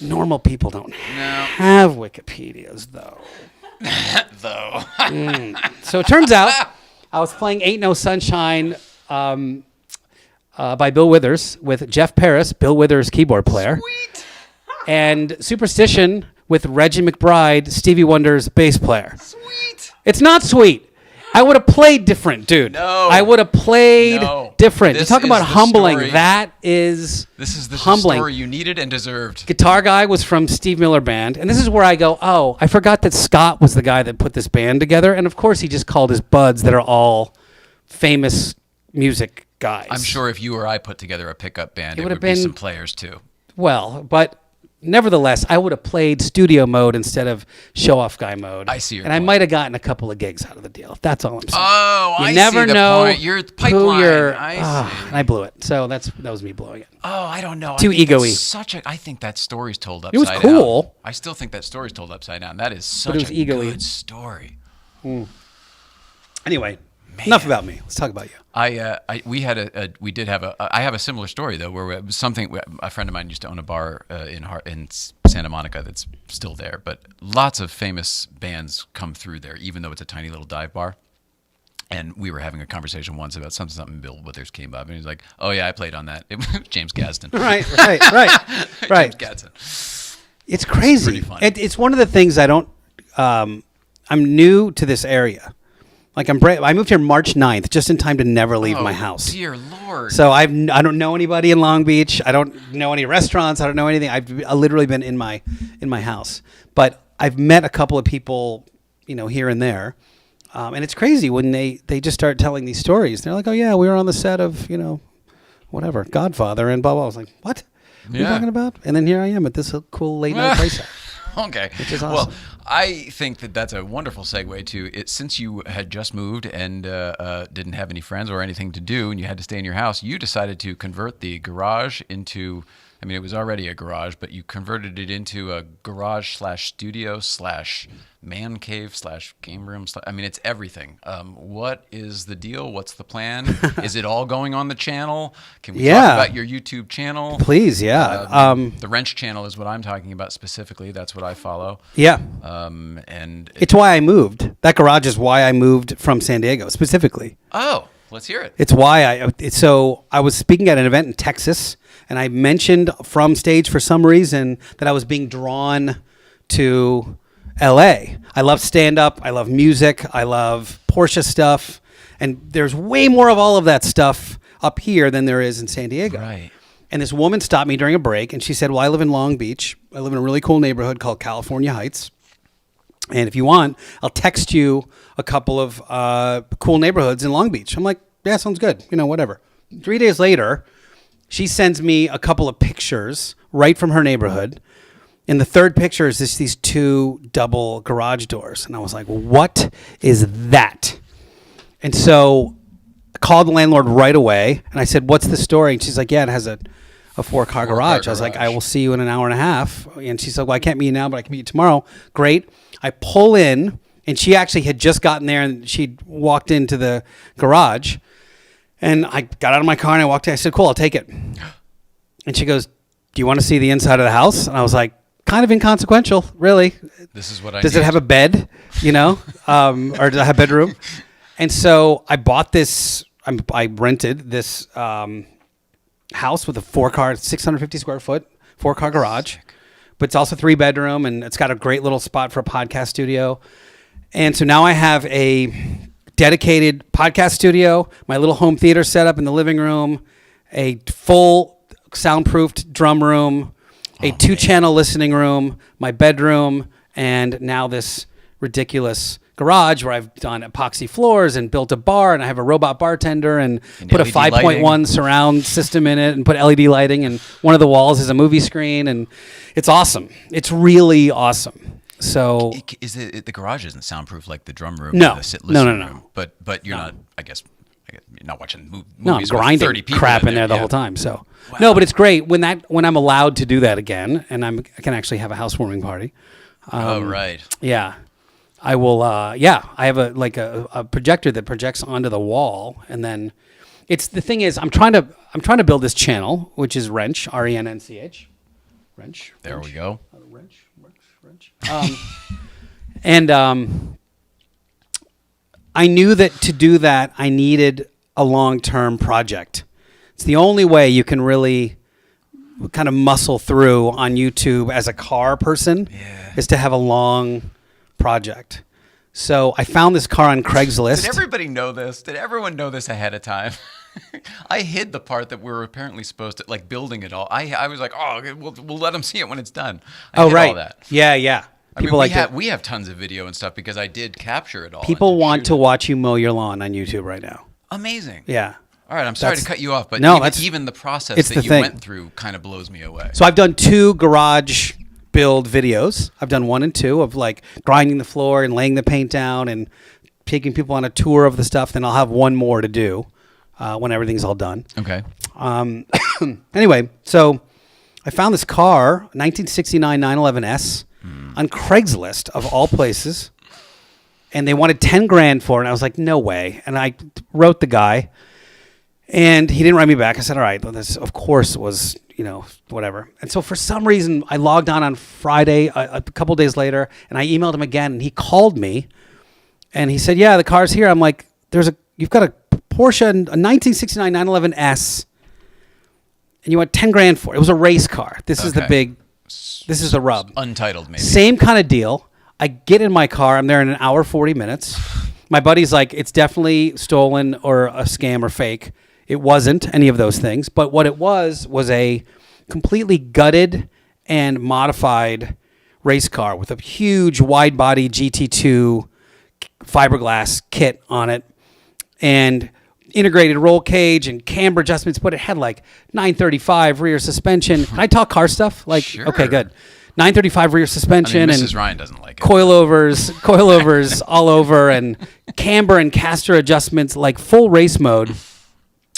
normal people don't have Wikipedias, though. Though. So it turns out I was playing Ain't No Sunshine by Bill Withers with Jeff Paris, Bill Withers keyboard player. Sweet. And Superstition with Reggie McBride, Stevie Wonder's bass player. Sweet. It's not sweet. I would have played different, dude. No. I would have played different. This You talk is about the humbling. story. That is This is the humbling. story you needed and deserved. Guitar guy was from Steve Miller Band. And this is where I go, oh, I forgot that Scott was the guy that put this band together. And of course, he just called his buds that are all famous music guys. I'm sure if you or I put together a pickup band, it would would have be been- some players too. Well, but nevertheless, I would have played studio mode instead of show-off guy mode. I see your And I point. might have gotten a couple of gigs out of the deal. That's all I'm saying. Oh, You I never see the know point. You're who pipeline. you're. I see. And I blew it. So that was me blowing it. Oh, I don't know. Too I think that's ego-y. Such a. I think that story's told upside It was down. cool. I still think that story's told upside down. That is it such was a ego-y. good story. Anyway, enough about me. Let's talk about you. We did have I have a similar story though, where it was something. A friend of mine used to own a bar in Santa Monica that's still there, but lots of famous bands come through there, even though it's a tiny little dive bar. And we were having a conversation once about something Bill Withers came up, and he's like, "Oh yeah, I played on that." It was James Gadsden. Right. James Gadsden. It's crazy. pretty funny. It's one of the things I don't. I'm new to this area. Like I moved here March 9th, just in time to never leave my house. Dear Lord. So I don't know anybody in Long Beach. I don't know any restaurants. I don't know anything. I've literally been in my house, but I've met a couple of people, here and there, and it's crazy when they just start telling these stories. They're like, "Oh yeah, we were on the set of whatever Godfather and blah blah." I was like, "What? What are you talking about?" And then here I am at this cool late night place. Okay. Which is awesome. Well, I think that's a wonderful segue to it. Since you had just moved and didn't have any friends or anything to do, and you had to stay in your house, you decided to convert the garage into. I mean, it was already a garage, but you converted it into a garage/studio/man cave/game room. I mean, it's everything. What is the deal? What's the plan? Is it all going on the channel? Can we talk about your YouTube channel? Please, yeah. The Rennch channel is what I'm talking about specifically. That's what I follow. Yeah. And It's why I moved. That garage is why I moved from San Diego specifically. oh, let's hear it. It's why so I was speaking at an event in Texas, and I mentioned from stage for some reason that I was being drawn to LA. I love stand-up. I love music. I love Porsche stuff. And there's way more of all of that stuff up here than there is in San Diego. Right. And this woman stopped me during a break, and she said, well, I live in Long Beach. I live in a really cool neighborhood called California Heights. And if you want, I'll text you a couple of cool neighborhoods in Long Beach. I'm like, yeah, sounds good. Whatever. 3 days later, she sends me a couple of pictures right from her neighborhood. And the third picture is these two double garage doors. And I was like, what is that? And so I called the landlord right away. And I said, what's the story? And she's like, yeah, it has a 4-car garage. I was like, I will see you in an hour and a half. And she said, well, I can't meet you now, but I can meet you tomorrow. Great. I pull in, and she actually had just gotten there, and she'd walked into the garage. And I got out of my car, and I walked in. I said, cool, I'll take it. And she goes, do you want to see the inside of the house? And I was like, kind of inconsequential, really. This is what I Does need. it have a bed, or does it have a bedroom? And so I bought this, I rented this house with a 4-car, 650 square foot, 4-car garage. But it's also 3-bedroom, and it's got a great little spot for a podcast studio. And so now I have a dedicated podcast studio, my little home theater set up in the living room, a full soundproofed drum room, a 2-channel listening room, my bedroom, and now this ridiculous garage where I've done epoxy floors and built a bar, and I have a robot bartender and put a LED 5.1 lighting. surround system in it and put LED lighting, and one of the walls is a movie screen, and it's awesome. It's really awesome. So Is it the garage isn't soundproof like the drum room? No. or the No. room, but you're not. I guess you're not watching movies. no, I'm with grinding 30 people crap in there the yeah. whole time. So no, but it's great when I'm allowed to do that again, and I can actually have a housewarming party. Oh right. Yeah. I will. I have a projector that projects onto the wall, and then the thing is, I'm trying to build this channel, which is Rennch, RENNCH, Rennch. There we go. Rennch. And I knew that to do that, I needed a long-term project. It's the only way you can really kind of muscle through on YouTube as a car person is to have a long project. So I found this car on Craigslist. Did everybody know this? Did everyone know this ahead of time? I hid the part that we were apparently supposed to, like, building it all. I was like, oh, we'll let them see it when it's done. I hid all that. Yeah. People we have tons of video and stuff because I did capture it all. People want to watch you mow your lawn on YouTube right now. Amazing. Yeah. All right, I'm sorry to cut you off, but even the process that you went through kind of blows me away. So I've done 2 garage build videos. I've done 1 and 2 of like grinding the floor and laying the paint down and taking people on a tour of the stuff. Then I'll have 1 more to do when everything's all done. Okay. Anyway, so I found this car, 1969 911S, on Craigslist of all places, and they wanted $10,000 for it. And I was like, no way. And I wrote the guy. And he didn't write me back. I said, all right, well, this, of course, was, whatever. And so for some reason, I logged on Friday, a couple days later, and I emailed him again. And he called me, and he said, yeah, the car's here. I'm like, you've got a Porsche, a 1969 911S, and you want $10,000 for it. It was a race car. This is the rub. Untitled, maybe. Same kind of deal. I get in my car. I'm there in an hour, 40 minutes. My buddy's like, it's definitely stolen or a scam or fake. It wasn't any of those things, but what it was a completely gutted and modified race car with a huge wide body GT2 fiberglass kit on it and integrated roll cage and camber adjustments, but it had like 935 rear suspension. Can I talk car stuff? Like, sure. Okay, good. 935 rear suspension. Mrs. And Ryan doesn't like it. Coilovers all over, and camber and caster adjustments, like full race mode.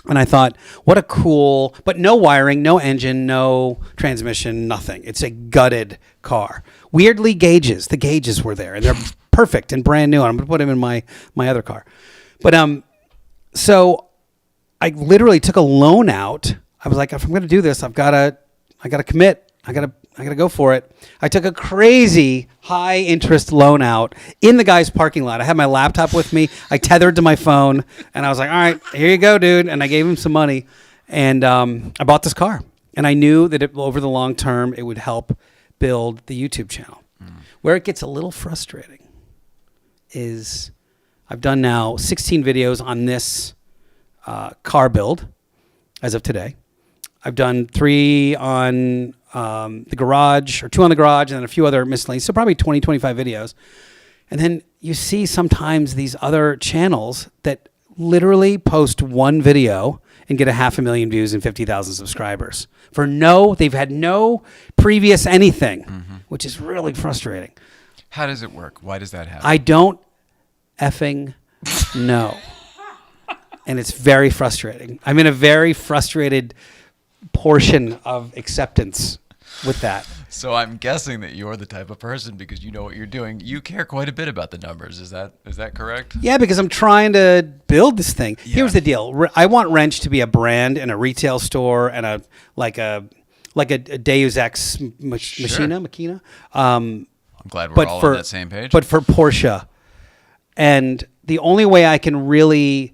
And I thought, what a cool, but no wiring, no engine, no transmission, nothing. It's a gutted car. Weirdly, the gauges were there, and they're perfect and brand new. I'm going to put them in my other car. But so I literally took a loan out. I was like, if I'm going to do this, I got to commit. I got to go for it. I took a crazy high interest loan out in the guy's parking lot. I had my laptop with me. I tethered to my phone, and I was like, all right, here you go, dude. And I gave him some money, and I bought this car. And I knew that over the long term, it would help build the YouTube channel. Where it gets a little frustrating is I've done now 16 videos on this car build as of today. I've done 3 on the garage, or 2 on the garage, and then a few other miscellaneous. So probably 20, 25 videos. And then you see sometimes these other channels that literally post 1 video and get 500,000 views and 50,000 subscribers. They've had no previous anything, which is really frustrating. How does it work? Why does that happen? I don't effing know. And it's very frustrating. I'm in a very frustrated portion of acceptance with that. So I'm guessing that you're the type of person, because you know what you're doing, you care quite a bit about the numbers. Is that correct? Yeah, because I'm trying to build this thing. Yeah. Here's the deal. I want Rennch to be a brand and a retail store and a Deus Ex Machina. I'm glad we're all on that same page. But for Porsche. And the only way I can really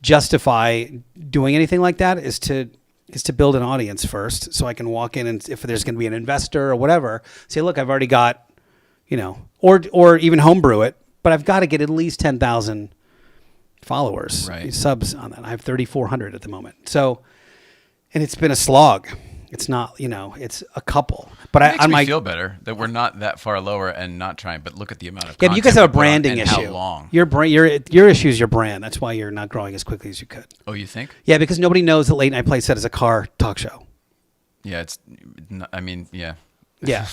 justify doing anything like that is to build an audience first, so I can walk in, and if there's going to be an investor or whatever, say, look, I've already got, or even homebrew it, but I've got to get at least 10,000 followers, subs on that. I have 3,400 at the moment. So, and it's been a slog. It's not, it's a couple. But it makes me feel better that we're not that far lower and not trying. But look at the amount of content. Yeah, but you guys have a branding issue. How long? Your issue is your brand. That's why you're not growing as quickly as you could. Oh, you think? Yeah, because nobody knows that Late Night Playset is a car talk show. Yeah, yeah. Yeah.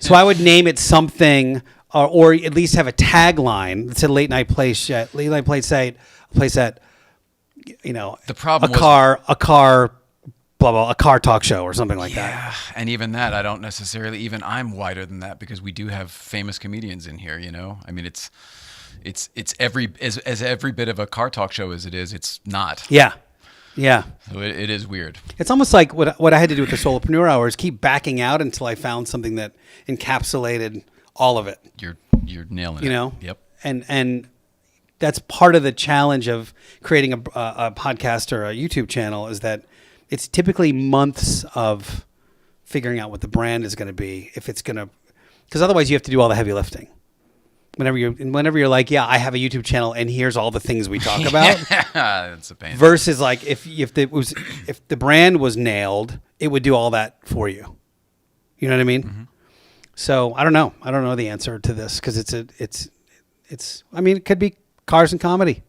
So I would name it something, or at least have a tagline that said Late Night Playset, Playset. The problem a car. Blah, blah, a car talk show or something like that. Yeah, and even that, I don't necessarily, even I'm wider than that, because we do have famous comedians in here, I mean, it's every bit of a car talk show as it is, it's not. Yeah. Yeah. So it is weird. It's almost like what I had to do with the Solopreneur Hour is keep backing out until I found something that encapsulated all of it. You're nailing it. Yep. And that's part of the challenge of creating a podcast or a YouTube channel, is that it's typically months of figuring out what the brand is going to be, if it's going to, because otherwise you have to do all the heavy lifting. Whenever you're like, yeah, I have a YouTube channel and here's all the things we talk about. It's a pain. Versus like if the brand was nailed, it would do all that for you. You know what I mean? Mm-hmm. So I don't know. I don't know the answer to this because it's. I mean, it could be cars and comedy.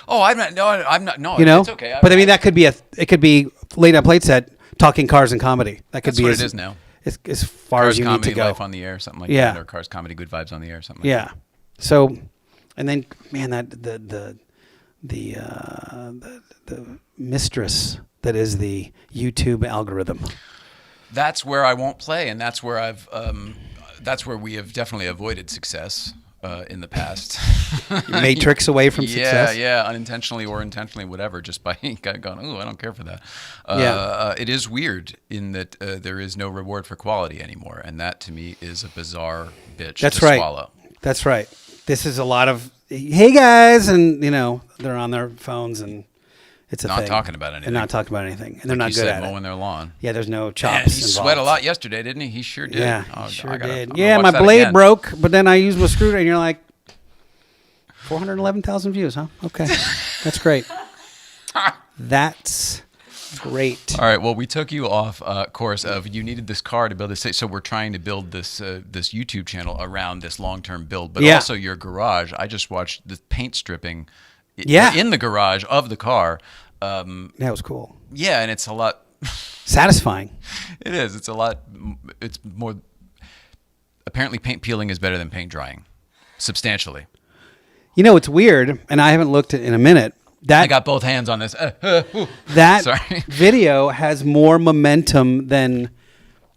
Oh, I'm not. No, I'm not. No, You know, it's okay. but I mean, that could be it could be late night plate set talking cars and comedy. That could That's be what as, it is now. As far Cars as you comedy need to go. life on the air, something like Yeah. that, or Cars comedy good vibes on the air, something like Yeah. that. So, and then man, that the mistress that is the YouTube algorithm. That's where I won't play, and that's where that's where we have definitely avoided success in the past. You made tricks away from success. Yeah, unintentionally or intentionally, whatever. Just by going, oh, I don't care for that. It is weird in that there is no reward for quality anymore, and that to me is a bizarre bitch That's to right. swallow. That's right. This is a lot of hey guys, and they're on their phones and it's a Not thing. talking about anything. They're not talking about anything, and they're not You good said at mowing it. their lawn. Yeah, there's no Man, chops. he involved. sweat a lot yesterday, didn't he? He sure did. Yeah, Oh, he sure I'm did. gonna Yeah, watch my that blade again. broke, but then I used my screwdriver, and you're like, 411,000 views, huh? Okay, that's great. That's great. All right. Well, we took you off course of you needed this car to build this. So we're trying to build this this YouTube channel around this long-term build, but Yeah. also your garage. I just watched the paint stripping. Yeah. In the garage of the car. That was cool. Yeah, and it's a lot. Satisfying. It is. It's a lot. It's more. Apparently, paint peeling is better than paint drying, substantially. You know, it's weird, and I haven't looked at it in a minute. I got both hands on this. That Sorry. video has more momentum than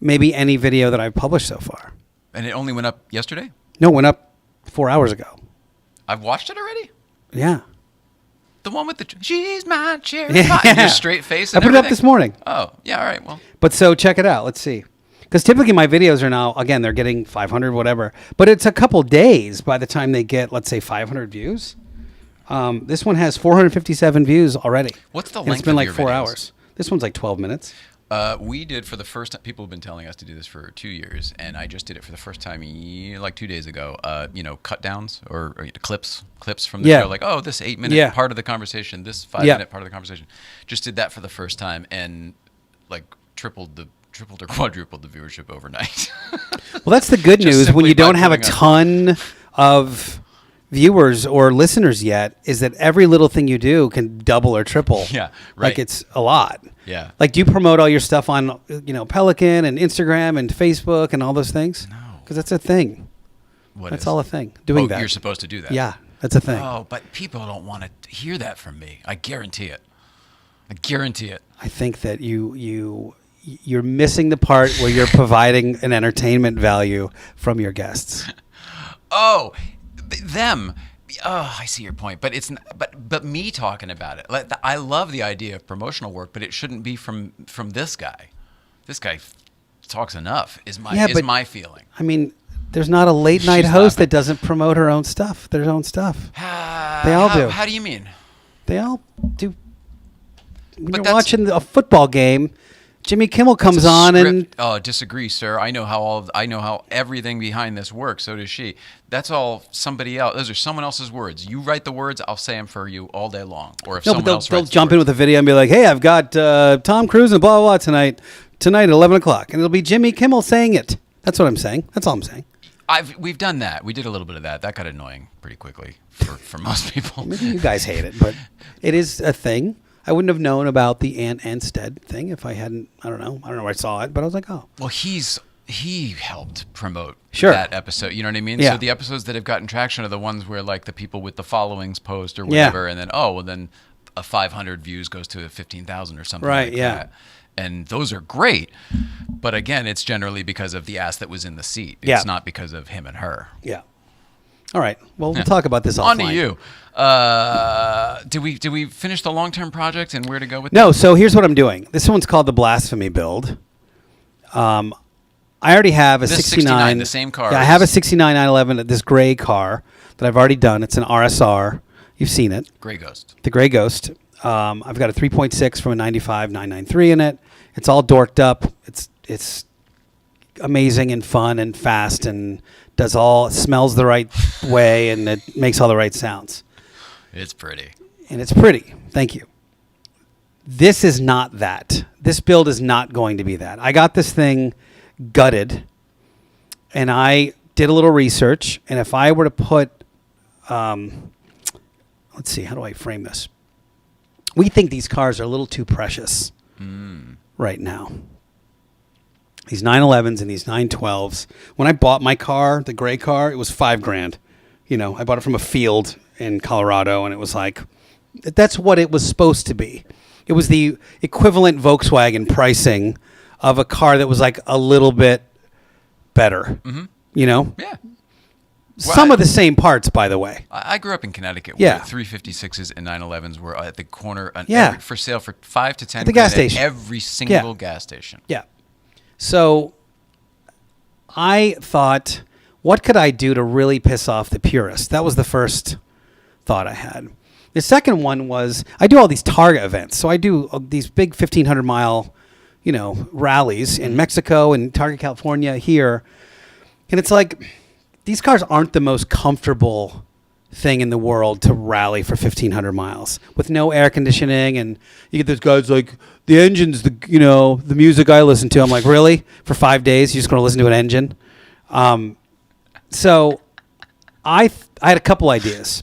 maybe any video that I've published so far. And it only went up yesterday? No, it went up 4 hours ago. I've watched it already? Yeah. The one with the she's my cherry Yeah. pie. Your straight face I and put it up everything? this morning. Oh, yeah, all right. Well, But so check it out. Let's see. Because typically my videos are now, again, they're getting 500, whatever. But it's a couple days by the time they get, let's say, 500 views. This one has 457 views already. What's the And length It's been of like your 4 videos? hours. This one's like 12 minutes. we did for the first time. People have been telling us to do this for 2 years, and I just did it for the first time like 2 days ago. Cut downs or clips from the Yeah. show. Like, oh, this 8-minute Yeah. part of the conversation, this 5-minute part of the conversation. Just did that for the first time, and like tripled or quadrupled the viewership overnight. Well, that's the good Just news when simply you don't by have a putting up- ton of viewers or listeners yet, is that every little thing you do can double or triple. Yeah, right. Like it's a lot. Yeah. Like, do you promote all your stuff on, Pelican and Instagram and Facebook and all those things? No. Because that's a thing. That's all a thing. Doing that. You're supposed to do that. Yeah, that's a thing. Oh, but people don't want to hear that from me. I guarantee it. I guarantee it. I think that you're missing the part where you're providing an entertainment value from your guests. Oh, them. Oh, I see your point, but it's but me talking about it. Like, I love the idea of promotional work, but it shouldn't be from this guy. This guy talks enough. Is my feeling. I mean, there's not a late night She's host laughing. that doesn't promote her own stuff, their own stuff. They all do. How do you mean? They all do. When But you're that's- watching a football game, Jimmy Kimmel comes It's a on script. and Oh, disagree, sir. I know how everything behind this works. So does she. That's all somebody else. Those are someone else's words. You write the words, I'll say them for you all day long. Or if no, someone but else they'll writes the jump in words. with a video and be like, "Hey, I've got Tom Cruise and blah blah blah tonight at 11:00," and it'll be Jimmy Kimmel saying it. That's what I'm saying. That's all I'm saying. We've done that. We did a little bit of that. That got annoying pretty quickly for most people. Maybe you guys hate it, but it is a thing. I wouldn't have known about the Ant Anstead thing if I hadn't. I don't know where I saw it, but I was like, oh. Well, he helped promote Sure. that episode. You know what I mean? Yeah. So the episodes that have gotten traction are the ones where like the people with the followings post or whatever, and then then a 500 views goes to 15,000 or something. Right, like yeah. that. And those are great, but again, it's generally because of the ass that was in the seat. It's Yeah. not because of him and her. Yeah. All right. Well, we'll talk about this offline. On to you. Did we finish the long-term project and where to go with No, that? so here's what I'm doing. This one's called the Blasphemy build. I already have a This 69. the same car Yeah, I have a is- 69 911, this gray car that I've already done. It's an RSR. You've seen it. Gray Ghost. The Gray Ghost. I've got a 3.6 from a 95 993 in it. It's all dorked up. It's amazing and fun and fast and smells the right way, and it makes all the right sounds. It's pretty. And it's pretty. Thank you. This is not that. This build is not going to be that. I got this thing gutted, and I did a little research, and if I were to put, let's see, how do I frame this? We think these cars are a little too precious right now. These 911s and these 912s. When I bought my car, the gray car, it was $5,000. You know, I bought it from a field in Colorado, and it was like, that's what it was supposed to be. It was the equivalent Volkswagen pricing of a car that was like a little bit better. Mm-hmm. You know? Yeah. Some of the same parts, by the way. I grew up in Connecticut Yeah. where 356s and 911s were at the corner Yeah. for sale for $5 to $10 At the gas station. every single gas station. Yeah. So I thought, what could I do to really piss off the purists? That was the first thought I had. The second one was, I do all these Targa events. So I do these big 1,500-mile, rallies in Mexico and Targa, California, here. And it's like, these cars aren't the most comfortable thing in the world to rally for 1,500 miles with no air conditioning. And you get those guys like, the engine's the music I listen to. I'm like, really? For 5 days, you're just going to listen to an engine? So I had a couple ideas.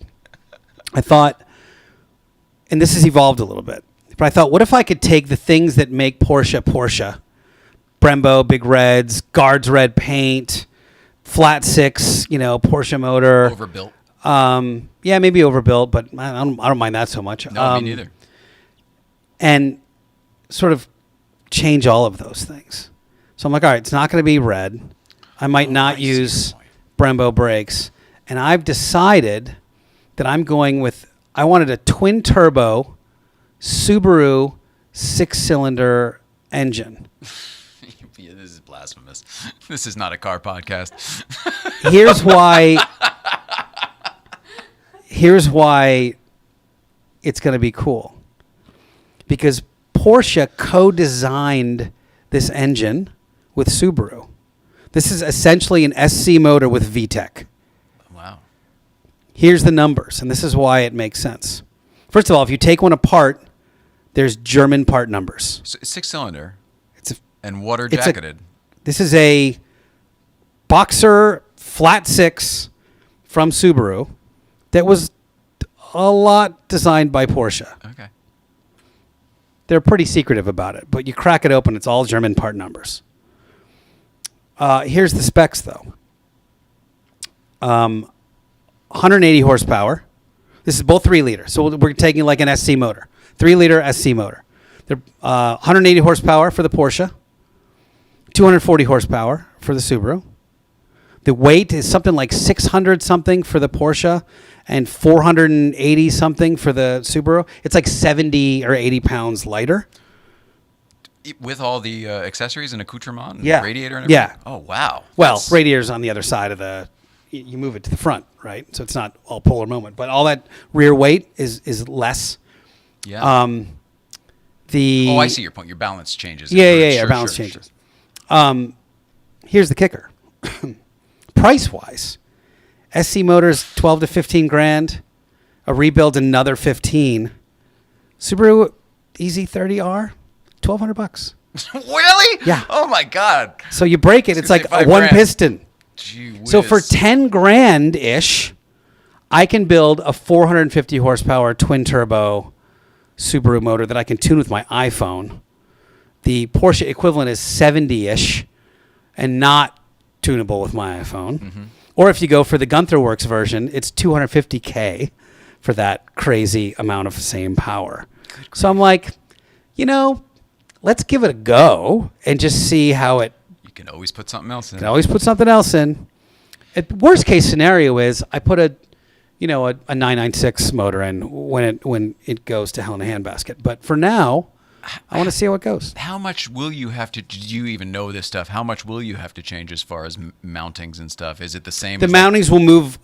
I thought, and this has evolved a little bit, but I thought, what if I could take the things that make Porsche, Brembo, Big Reds, Guards red paint, flat six, Porsche motor. Overbuilt. Yeah, maybe overbuilt, but I don't mind that so much. No, me neither. And sort of change all of those things. So I'm like, all right, it's not going to be red. I might not use Brembo brakes. And I've decided that I'm going with, I wanted a twin turbo Subaru 6-cylinder engine. Yeah, this is blasphemous. This is not a car podcast. Here's why it's going to be cool. Because Porsche co-designed this engine with Subaru. This is essentially an SC motor with VTEC. Wow. Here's the numbers, and this is why it makes sense. First of all, if you take one apart, there's German part numbers. So 6-cylinder and it's water jacketed. This is a Boxer flat six from Subaru that was a lot designed by Porsche. Okay. They're pretty secretive about it, but you crack it open, it's all German part numbers. Here's the specs, though. 180 horsepower. This is both 3-liter, so we're taking like an SC motor. 3-liter SC motor. They're 180 horsepower for the Porsche, 240 horsepower for the Subaru. The weight is something like 600 something for the Porsche and 480 something for the Subaru. It's like 70 or 80 pounds lighter. With all the accessories and accoutrement and Yeah. radiator and everything? Yeah. Oh, wow. Well, radiator's on the other side of you move it to the front, right? So it's not all polar moment. But all that rear weight is less. Yeah. I see your point. Your balance changes. Yeah. Sure, Balance sure, changes. Here's the kicker. Price-wise, SC motors 12 to 15 grand. A rebuild another 15. Subaru EZ30R, $1,200. Really? Yeah. Oh my God. So you break it, it's like $5 one grand. piston. Gee So whiz. for 10 grand ish, I can build a 450 horsepower twin turbo Subaru motor that I can tune with my iPhone. The Porsche equivalent is 70-ish and not tunable with my iPhone. Mm-hmm. Or if you go for the Gunther Works version, it's $250K for that crazy amount of same power. So I'm like, let's give it a go and just see how it. You can always put something else in. Can always put something else in. Worst case scenario is I put a 996 motor in when it goes to hell in a handbasket. But for now, I want to see how it goes. How much will you have to? Do you even know this stuff? How much will you have to change as far as mountings and stuff? Is it the same? The as mountings will move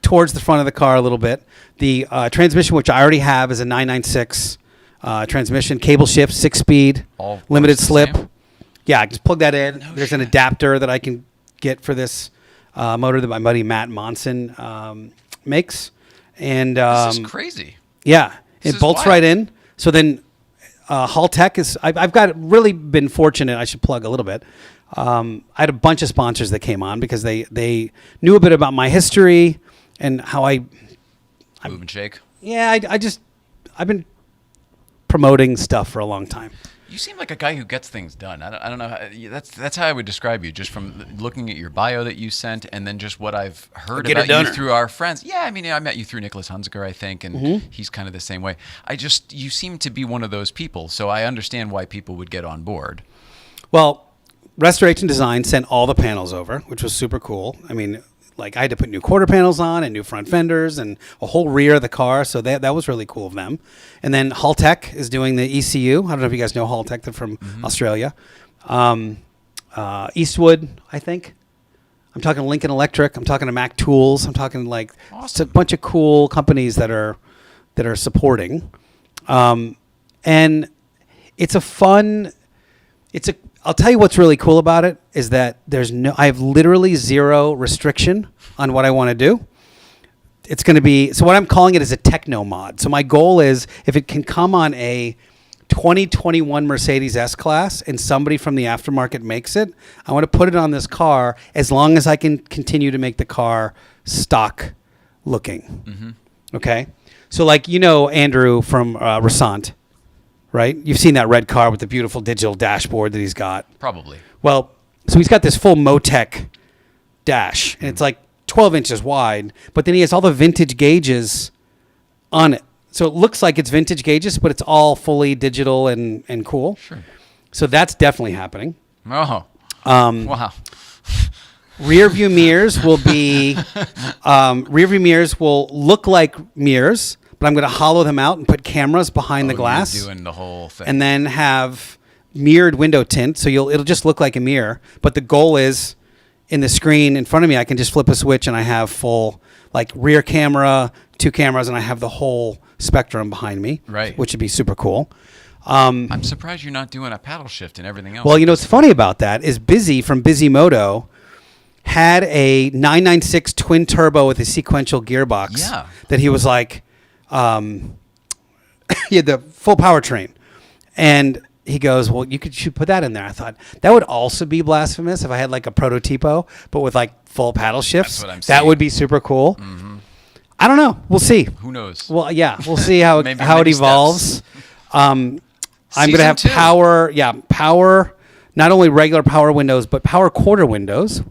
towards the front of the car a little bit. The transmission, which I already have, is a 996 transmission, cable shift, 6-speed, All limited works the slip. same? Yeah, I just plug that in. There's an adapter that I can get for this motor that my buddy Matt Monson makes. And This is crazy. yeah, This it is bolts wild. right in. So then Haltech is, I've got really been fortunate. I should plug a little bit. I had a bunch of sponsors that came on because they knew a bit about my history and how Move and shake. I've been promoting stuff for a long time. You seem like a guy who gets things done. I don't know. That's how I would describe you, just from looking at your bio that you sent, and then just what I've heard about you through our friends. Yeah, I mean, I met you through Nicholas Hunziker, I think, and he's kind of the same way. You seem to be one of those people, so I understand why people would get on board. Well, Restoration Design sent all the panels over, which was super cool. I mean, like I had to put new quarter panels on and new front fenders and a whole rear of the car. So that was really cool of them. And then Haltech is doing the ECU. I don't know if you guys know Haltech. They're from Australia. Eastwood, I think. I'm talking Lincoln Electric. I'm talking to Mac Tools. I'm talking like it's a bunch of cool companies that are supporting. And it's a fun. I'll tell you what's really cool about it is that I have literally zero restriction on what I want to do. It's going to be, so what I'm calling it is a techno mod. So my goal is if it can come on a 2021 Mercedes S-Class and somebody from the aftermarket makes it, I want to put it on this car as long as I can continue to make the car stock looking. Mm-hmm. Okay? So like, Andrew from Rassant. Right? You've seen that red car with the beautiful digital dashboard that he's got. Probably. Well, so he's got this full Motec dash, and it's like 12 inches wide, but then he has all the vintage gauges on it. So it looks like it's vintage gauges, but it's all fully digital and cool. Sure. So that's definitely happening. Oh. Wow. Rearview mirrors will be, rearview mirrors will look like mirrors, but I'm going to hollow them out and put cameras behind the glass. You're doing the whole thing. And then have mirrored window tint, so it'll just look like a mirror. But the goal is, in the screen in front of me, I can just flip a switch and I have full like rear camera, 2 cameras, and I have the whole spectrum behind me. Right. Which would be super cool. I'm surprised you're not doing a paddle shift and everything else. Well, what's funny about that is Busy from Busy Moto had a 996 twin turbo with a sequential gearbox. Yeah. That he was like. He had the full powertrain, and he goes, well, you should put that in there. I thought that would also be blasphemous if I had like a prototypo, but with like full paddle shifts. That's what I'm that saying. would be super cool. Mm-hmm. I don't know. We'll see. Who knows? Well, yeah, we'll see how it Maybe evolves. I'm going to have Season 2. power, not only regular power windows, but power quarter windows,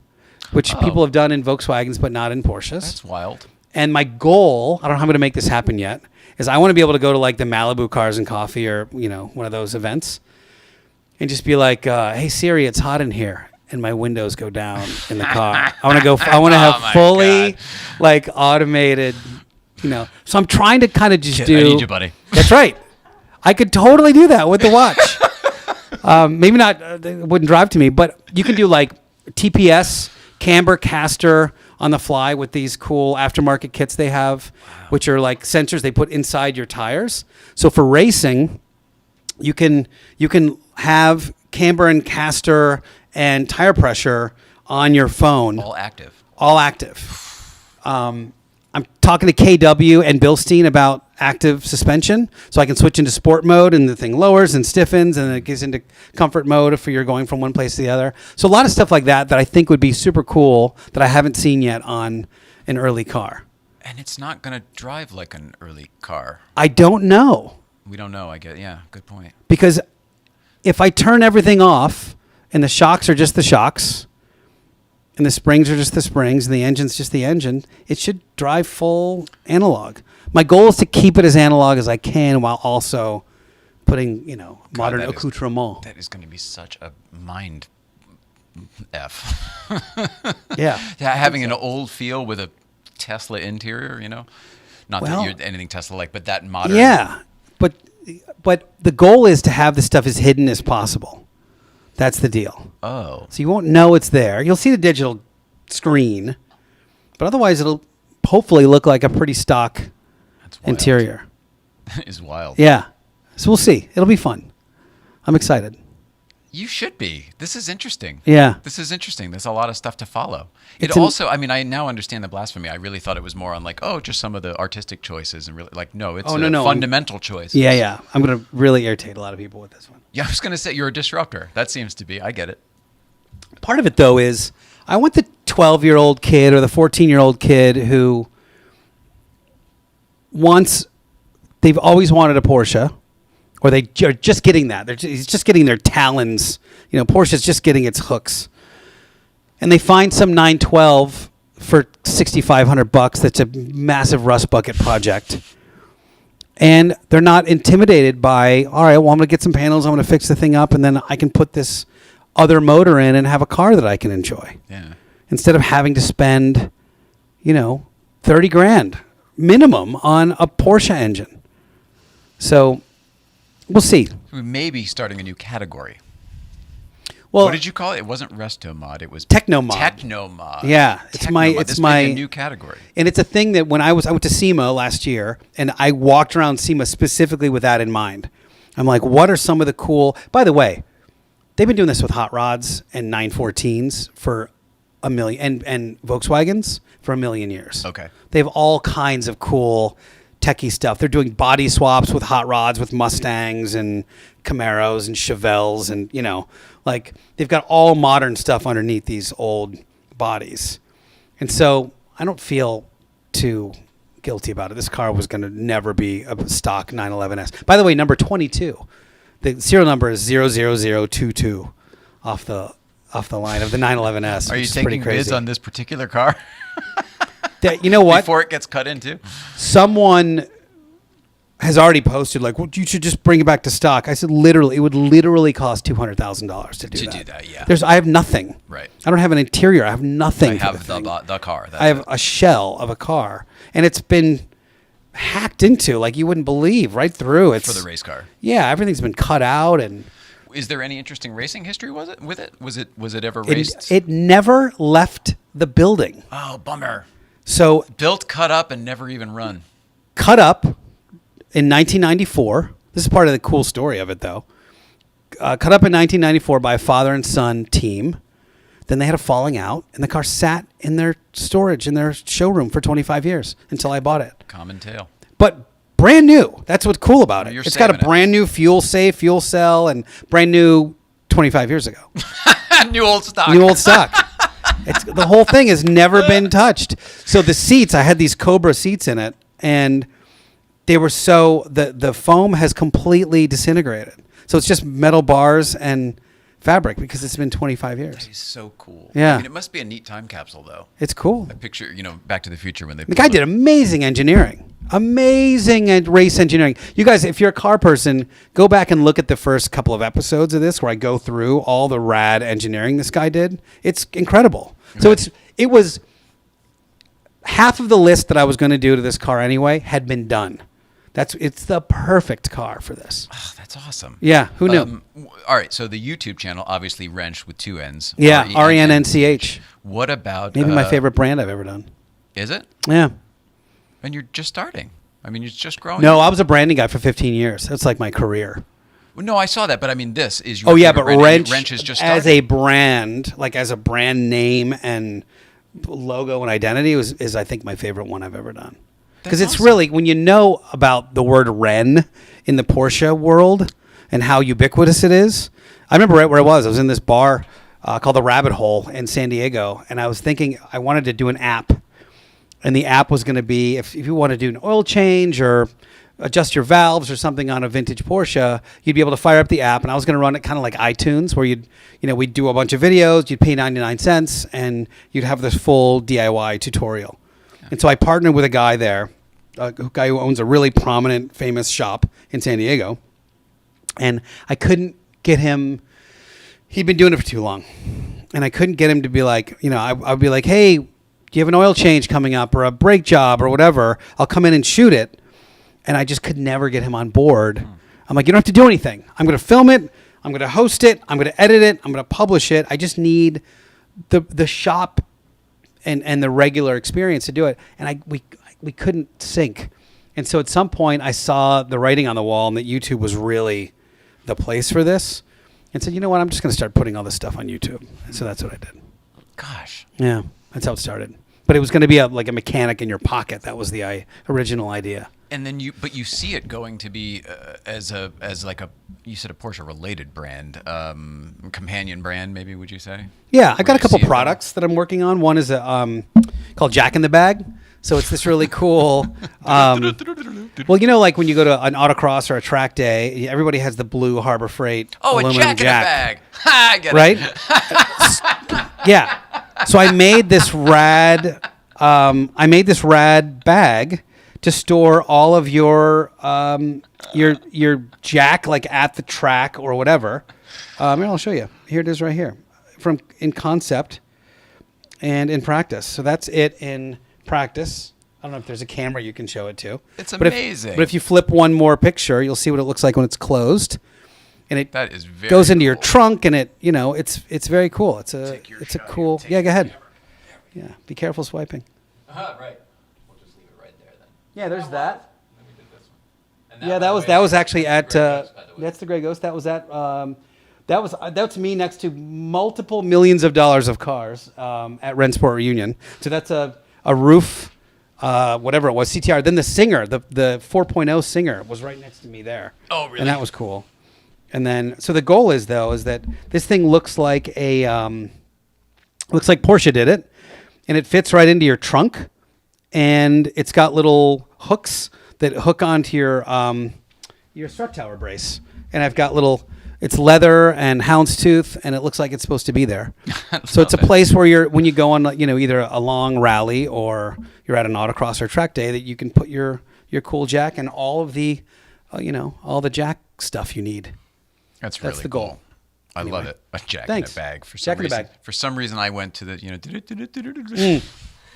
which people have done in Volkswagens, but not in Porsches. That's wild. And my goal, I don't know how I'm going to make this happen yet, is I want to be able to go to like the Malibu Cars and Coffee or, one of those events and just be like, hey, Siri, it's hot in here. And my windows go down in the car. I want to have fully like automated, So I'm trying to kind of just do. I need you, buddy. That's right. I could totally do that with the watch. Maybe not, it wouldn't drive to me, but you can do like TPS, camber, caster, on the fly with these cool aftermarket kits they have, which are like sensors they put inside your tires. So for racing, you can have camber and caster and tire pressure on your phone. All active. I'm talking to KW and Bilstein about active suspension, so I can switch into sport mode and the thing lowers and stiffens and then it gets into comfort mode if you're going from one place to the other. So a lot of stuff like that I think would be super cool that I haven't seen yet on an early car. And it's not going to drive like an early car. I don't know. We don't know, I guess. Yeah, good point. Because if I turn everything off and the shocks are just the shocks and the springs are just the springs and the engine's just the engine, it should drive full analog. My goal is to keep it as analog as I can while also putting, modern accoutrement. That is going to be such a mind F. Yeah. Having an old feel with a Tesla interior, Not that you're anything Tesla-like, but that modern. Yeah. But the goal is to have the stuff as hidden as possible. That's the deal. Oh. So you won't know it's there. You'll see the digital screen, but otherwise it'll hopefully look like a pretty stock That's wild. interior. Is wild. Yeah. So we'll see. It'll be fun. I'm excited. You should be. This is interesting. Yeah. This is interesting. There's a lot of stuff to follow. It's It also, I mean, I now understand the blasphemy. I really thought it was more on like, oh, just some of the artistic choices and really like, no, it's fundamental choices. Yeah, yeah. I'm going to really irritate a lot of people with this one. Yeah, I was going to say you're a disruptor. That seems to be. I get it. Part of it, though, is I want the 12-year-old kid or the 14-year-old kid who they've always wanted a Porsche, or they are just getting that. He's just getting their talons. You know, Porsche's just getting its hooks. And they find some 912 for $6,500 that's a massive rust bucket project. And they're not intimidated by, all right, well, I'm going to get some panels, I'm going to fix the thing up, and then I can put this other motor in and have a car that I can enjoy. Yeah. Instead of having to spend, $30,000 minimum on a Porsche engine. So we'll see. We may be starting a new category. Well, What did you call it? It wasn't resto mod. It was Techno mod. Techno mod. Yeah, it's my This may be a new category. And it's a thing that when I went to SEMA last year, and I walked around SEMA specifically with that in mind. I'm like, what are some of the cool? By the way, they've been doing this with hot rods and 914s for a million, and Volkswagens for a million years. Okay. They have all kinds of cool techie stuff. They're doing body swaps with hot rods with Mustangs and Camaros and Chevelles, and like they've got all modern stuff underneath these old bodies. And so I don't feel too guilty about it. This car was going to never be a stock 911S. By the way, number 22, the serial number is 00022 off the line of the 911S. Are you which is pretty taking crazy. bids on this particular car You know what? before it gets cut into? Someone has already posted like, well, you should just bring it back to stock. I said, literally, it would literally cost $200,000 to do that. Yeah. I have nothing. Right. I don't have an interior. I have nothing. I for have the thing. the car. That's I have it. a shell of a car, and it's been hacked into like you wouldn't believe, right through. It's for the race car. Yeah, everything's been cut out, and Is there any interesting racing history? Was it ever raced? it never left the building. Oh, bummer. So Built, cut up, and never even run. cut up in 1994. This is part of the cool story of it, though. Cut up in 1994 by a father and son team. Then they had a falling out, and the car sat in their storage, in their showroom for 25 years until I bought it. Common tale. But brand new. That's what's cool about it. You're It's got a saving it. brand new fuel cell, and brand new 25 years ago. New old stock. New old stock. The whole thing has never been touched. So the seats, I had these Cobra seats in it, and they were the foam has completely disintegrated. So it's just metal bars and fabric because it's been 25 years. That is so cool. Yeah. I mean, it must be a neat time capsule, though. It's cool. I picture, Back to the Future when they. The guy did amazing engineering. Amazing race engineering. You guys, if you're a car person, go back and look at the first couple of episodes of this where I go through all the rad engineering this guy did. It's incredible. So it was half of the list that I was going to do to this car anyway had been done. It's the perfect car for this. Oh, that's awesome. Yeah, who knew? All right, so the YouTube channel, obviously Rennch with two N's. Yeah, RENNCH. What about... Maybe my favorite brand I've ever done. Is it? Yeah. And you're just starting. I mean, you're just growing. No, I was a branding guy for 15 years. That's like my career. Well, no, I saw that, but I mean, this is your Oh, yeah, but favorite brand, and Rennch Rennch is just as starting. a brand, like as a brand name and logo and identity is I think, my favorite one I've ever done. Because it's awesome. really, when you know about the word Ren in the Porsche world and how ubiquitous it is. I remember right where I was in this bar called The Rabbit Hole in San Diego, and I was thinking I wanted to do an app. And the app was going to be, if you want to do an oil change or adjust your valves or something on a vintage Porsche, you'd be able to fire up the app. And I was going to run it kind of like iTunes, where we'd do a bunch of videos, you'd pay 99 cents, and you'd have this full DIY tutorial. Yeah. And so I partnered with a guy there, a guy who owns a really prominent, famous shop in San Diego. And I couldn't get him, he'd been doing it for too long. And I couldn't get him to be like, I'd be like, hey, do you have an oil change coming up or a brake job or whatever? I'll come in and shoot it. And I just could never get him on board. I'm like, you don't have to do anything. I'm going to film it. I'm going to host it. I'm going to edit it. I'm going to publish it. I just need the shop and the regular experience to do it. And we couldn't sync. And so at some point I saw the writing on the wall and that YouTube was really the place for this, and said, you know what, I'm just going to start putting all this stuff on YouTube. And so that's what I did. Gosh. Yeah, that's how it started. But it was going to be like a mechanic in your pocket. That was the original idea. And then you see it going to be as like a, you said, a Porsche related brand, companion brand, maybe, would you say? Yeah, I got a couple see it products that I'm working on. One is called Jack in the Bag. So it's this really cool. Well, you know, like when you go to an autocross or a track day, everybody has the blue Harbor Freight aluminum a jack in a bag. Ha, I get right? it. Yeah. So I made this rad bag to store all of your jack, like at the track or whatever. Here, I'll show you. Here it is right here, in concept and in practice. So that's it in practice. I don't know if there's a camera you can show it to. It's amazing. But if you flip one more picture, you'll see what it looks like when it's closed. And it that is very goes into your cool. trunk, and it's very cool. It's a cool. Yeah, go ahead. Yeah, be careful swiping. Right. We'll just leave it right there then. Yeah, there's that. Let me do this one. And Yeah, that was actually at. That's the Grey Ghost. That was at. That's me next to multiple millions of dollars of cars at Rennsport Reunion. So that's a roof, whatever it was, CTR. Then the Singer, the 4.0 Singer was right next to me there. Oh, really? And that was cool. And then, so the goal is that this thing looks like looks like Porsche did it, and it fits right into your trunk, and it's got little hooks that hook onto your strut tower brace. And I've got it's leather and houndstooth, and it looks like it's supposed to be there. So it's a place where when you go on, either a long rally or you're at an autocross or track day, that you can put your cool jack and all of the, all the jack stuff you need. That's really the cool. goal. I love it. A jack Thanks. in a bag. For Jack some in a reason. bag. For some reason, I went to the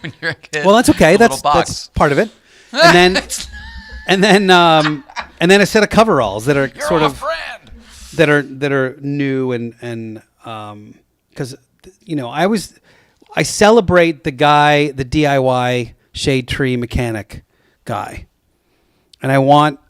when you're a kid. Well, that's okay. the little That's box. part of it. And then a set of coveralls that are You're sort off of brand. that are new and because I celebrate the DIY shade tree mechanic guy, and I want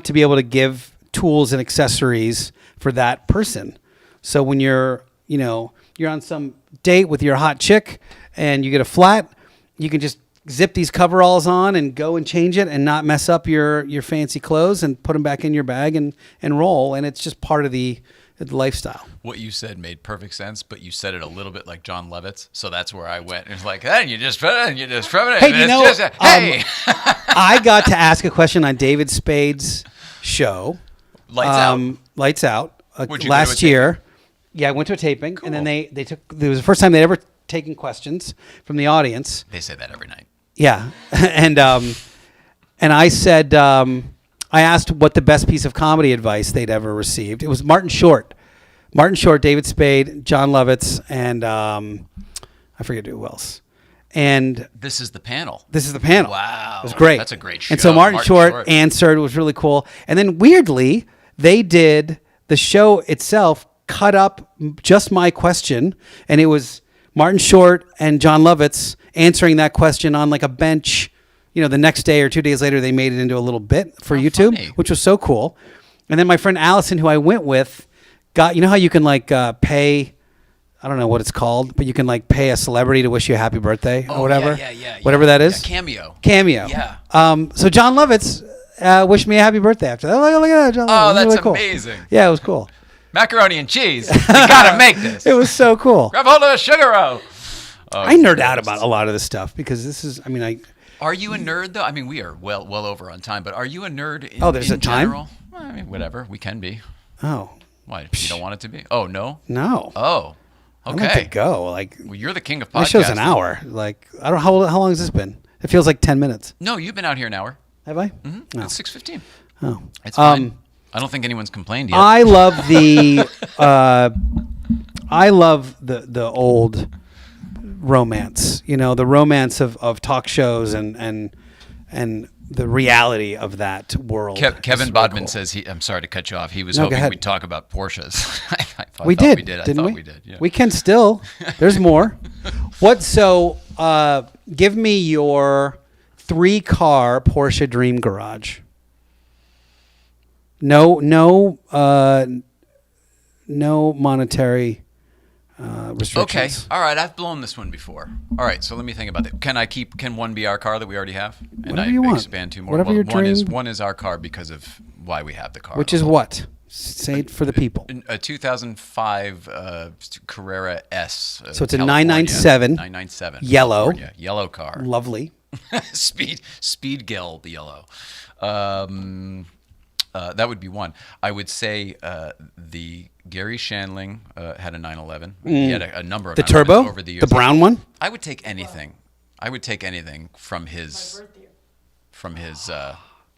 to be able to give tools and accessories for that person. So when you're on some date with your hot chick and you get a flat, you can just zip these coveralls on and go and change it and not mess up your fancy clothes and put them back in your bag and roll. And it's just part of the lifestyle. What you said made perfect sense, but you said it a little bit like John Lovitz. So that's where I went. It's like, hey, you just put it in, you just put it in. Hey, Hey. I got to ask a question on David Spade's show. Lights Out. Last year. Yeah, I went to a taping, and then they took. It was the first time they'd ever taken questions from the audience. They say that every night. Yeah, and I said, I asked what the best piece of comedy advice they'd ever received. It was Martin Short, David Spade, John Lovitz, and I forget who else. And This is the panel. It Wow. was great. That's a great show. And so Martin Short answered. It was really cool. And then weirdly, they did the show itself, cut up just my question, and it was Martin Short and John Lovitz answering that question on like a bench. The next day or 2 days later, they made it into a little bit for YouTube, funny. which was so cool. And then my friend Allison, who I went with, got, how you can pay, I don't know what it's called, but you can pay a celebrity to wish you a happy birthday or whatever. Yeah. Whatever that is. Cameo. Yeah. Yeah. So John Lovitz wished me a happy birthday after that. Look at that, John Lovitz. Oh, It was that's really cool. amazing. Yeah, it was cool. Macaroni and cheese. You gotta make this. It was so cool. Grab hold of a sugar-o. Oh, I nerd out about a lot of this stuff because this is, Are you a nerd though? I mean, we are well over on time, but are you a nerd in, there's in a time? general? Well, I mean, whatever. We can be. Oh. Why? You don't want it to be? Oh, no? No. Oh. I like to Okay. go. Well, you're the king of podcasting. my show's an hour. I don't know, how long has this been? It feels like 10 minutes. No, you've been out here an hour. Have I? Mm-hmm. No. It's 6:15. Oh. It's fine. I don't think anyone's complained yet. I love the old romance, the romance of talk shows and the reality of that world. Kevin is Bodman cool. says I'm sorry to cut you off. He was No, go hoping ahead. we'd talk about Porsches. I thought We did, we did. didn't I thought we? we did. Yeah. We can still. There's more. So give me your 3-car Porsche dream garage. No monetary restrictions. Okay. All right. I've blown this one before. All right. So let me think about that. Can one be our car that we already have? And Whatever you want. Expand 2 more. Whatever your dream. One is our car because of why we have the car. Which is what? Say it for the people. A 2005 Carrera S. So it's a California. 997. 997. Yellow. California. Yellow car. Lovely. Speed Gill yellow. That would be one. I would say the Gary Shandling had a 911. He had a number of The 911s turbo? over the years. The brown one? I would take anything. I would take anything from his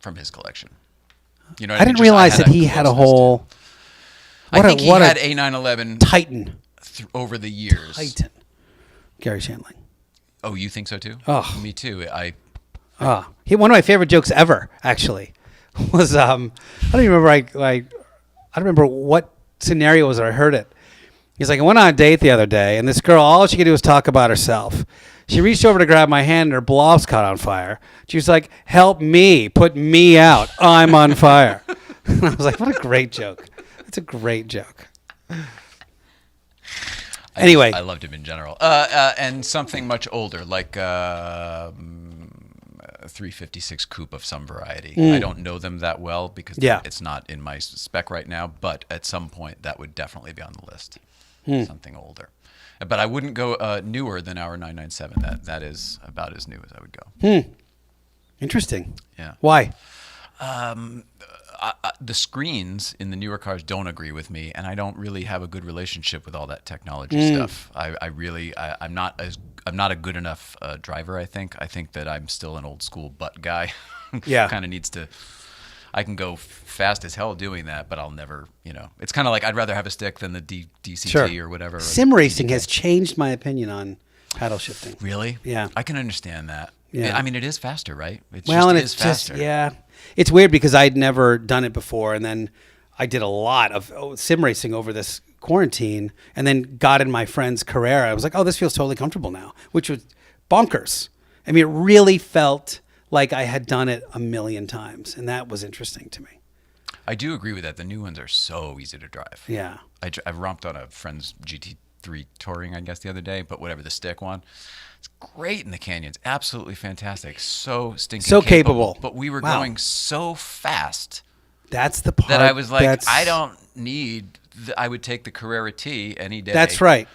collection. You know, I didn't realize that he had a whole. I think he had a 911 Titan. over the years. Titan. Gary Shandling. Oh, you think so too? Oh. Me too. One of my favorite jokes ever, actually, was I don't even remember. I don't remember what scenario was. I heard it. He's like, I went on a date the other day, and this girl, all she could do was talk about herself. She reached over to grab my hand, and her blouse caught on fire. She was like, "Help me! Put me out! I'm on fire!" And I was like, "What a great joke! That's a great joke." Anyway, I loved him in general, and something much older, like a 356 coupe of some variety. I don't know them that well because it's not in my spec right now. But at some point, that would definitely be on the list. Something older, but I wouldn't go newer than our 997. That is about as new as I would go. Interesting. Yeah. Why? The screens in the newer cars don't agree with me, and I don't really have a good relationship with all that technology stuff. I'm not a good enough driver. I think that I'm still an old school butt guy. Yeah. Kind of needs to. I can go fast as hell doing that, but I'll never. It's kind of like I'd rather have a stick than the DCT or whatever. Sim racing has changed my opinion on paddle shifting. Really? Yeah. I can understand that. Yeah. I mean, it is faster, right? It's faster. It's weird because I'd never done it before, and then I did a lot of sim racing over this quarantine, and then got in my friend's Carrera. I was like, oh, this feels totally comfortable now, which was bonkers. I mean, it really felt like I had done it a million times, and that was interesting to me. I do agree with that. The new ones are so easy to drive. Yeah. I romped on a friend's GT3 Touring, I guess, the other day, but whatever, the stick one. It's great in the canyons. Absolutely fantastic. So stinking capable. But we were going so fast. That's the part. That I was like, I don't need... I would take the Carrera T any day. That's right.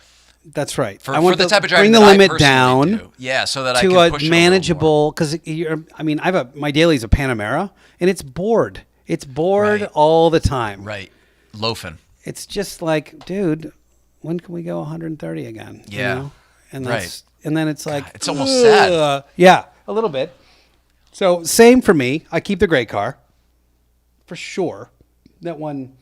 For the type of driving bring the that limit I down. Do. Yeah, so that I can push to a manageable. Because my daily's a Panamera, and it's bored. It's bored all the time. Right, loafing. It's just like, dude, when can we go 130 again? Yeah, you know? And then it's like God, it's almost sad. Yeah, a little bit. So same for me. I keep the gray car for sure. That one,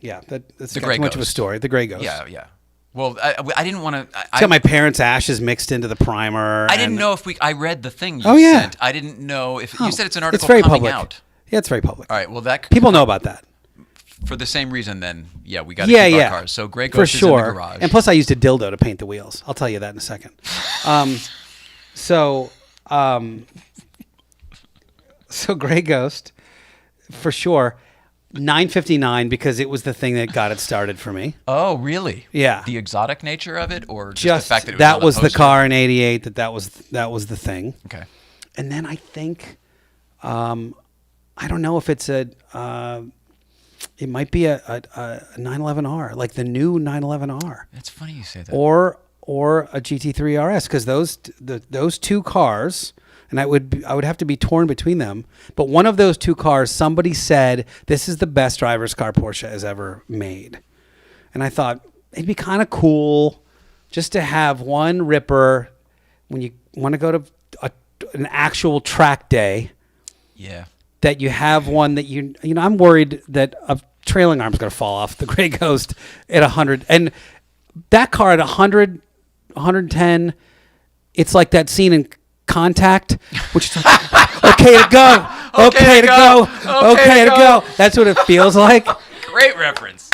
that's too much of a story. The Gray Ghost. Yeah. Well, I didn't want to. It's got my parents' ashes mixed into the primer. I didn't know if I read the thing you sent. I didn't know if you said it's an article it's very coming public. out. Yeah, it's very public. All right. Well, people know about that. For the same reason, then, we got to keep our cars. So Gray Ghost is in the garage. And plus, I used a dildo to paint the wheels. I'll tell you that in a second. So Gray Ghost, for sure. 959 because it was the thing that got it started for me. Oh, really? Yeah. The exotic nature of it, or just the fact that it was that on was the the poster? car in '88. That was the thing. Okay. And then I think, I don't know if it's it might be a 911R, like the new 911R. It's funny you say that. Or a GT3 RS, because those two cars. And I would have to be torn between them. But one of those two cars, somebody said, this is the best driver's car Porsche has ever made. And I thought, it'd be kind of cool just to have one ripper when you want to go to an actual track day. Yeah. That you have one that I'm worried that a trailing arm's going to fall off the Gray Ghost at 100. And that car at 100, 110, it's like that scene in Contact, which is like, okay to go, okay to go. That's what it feels like. Great reference.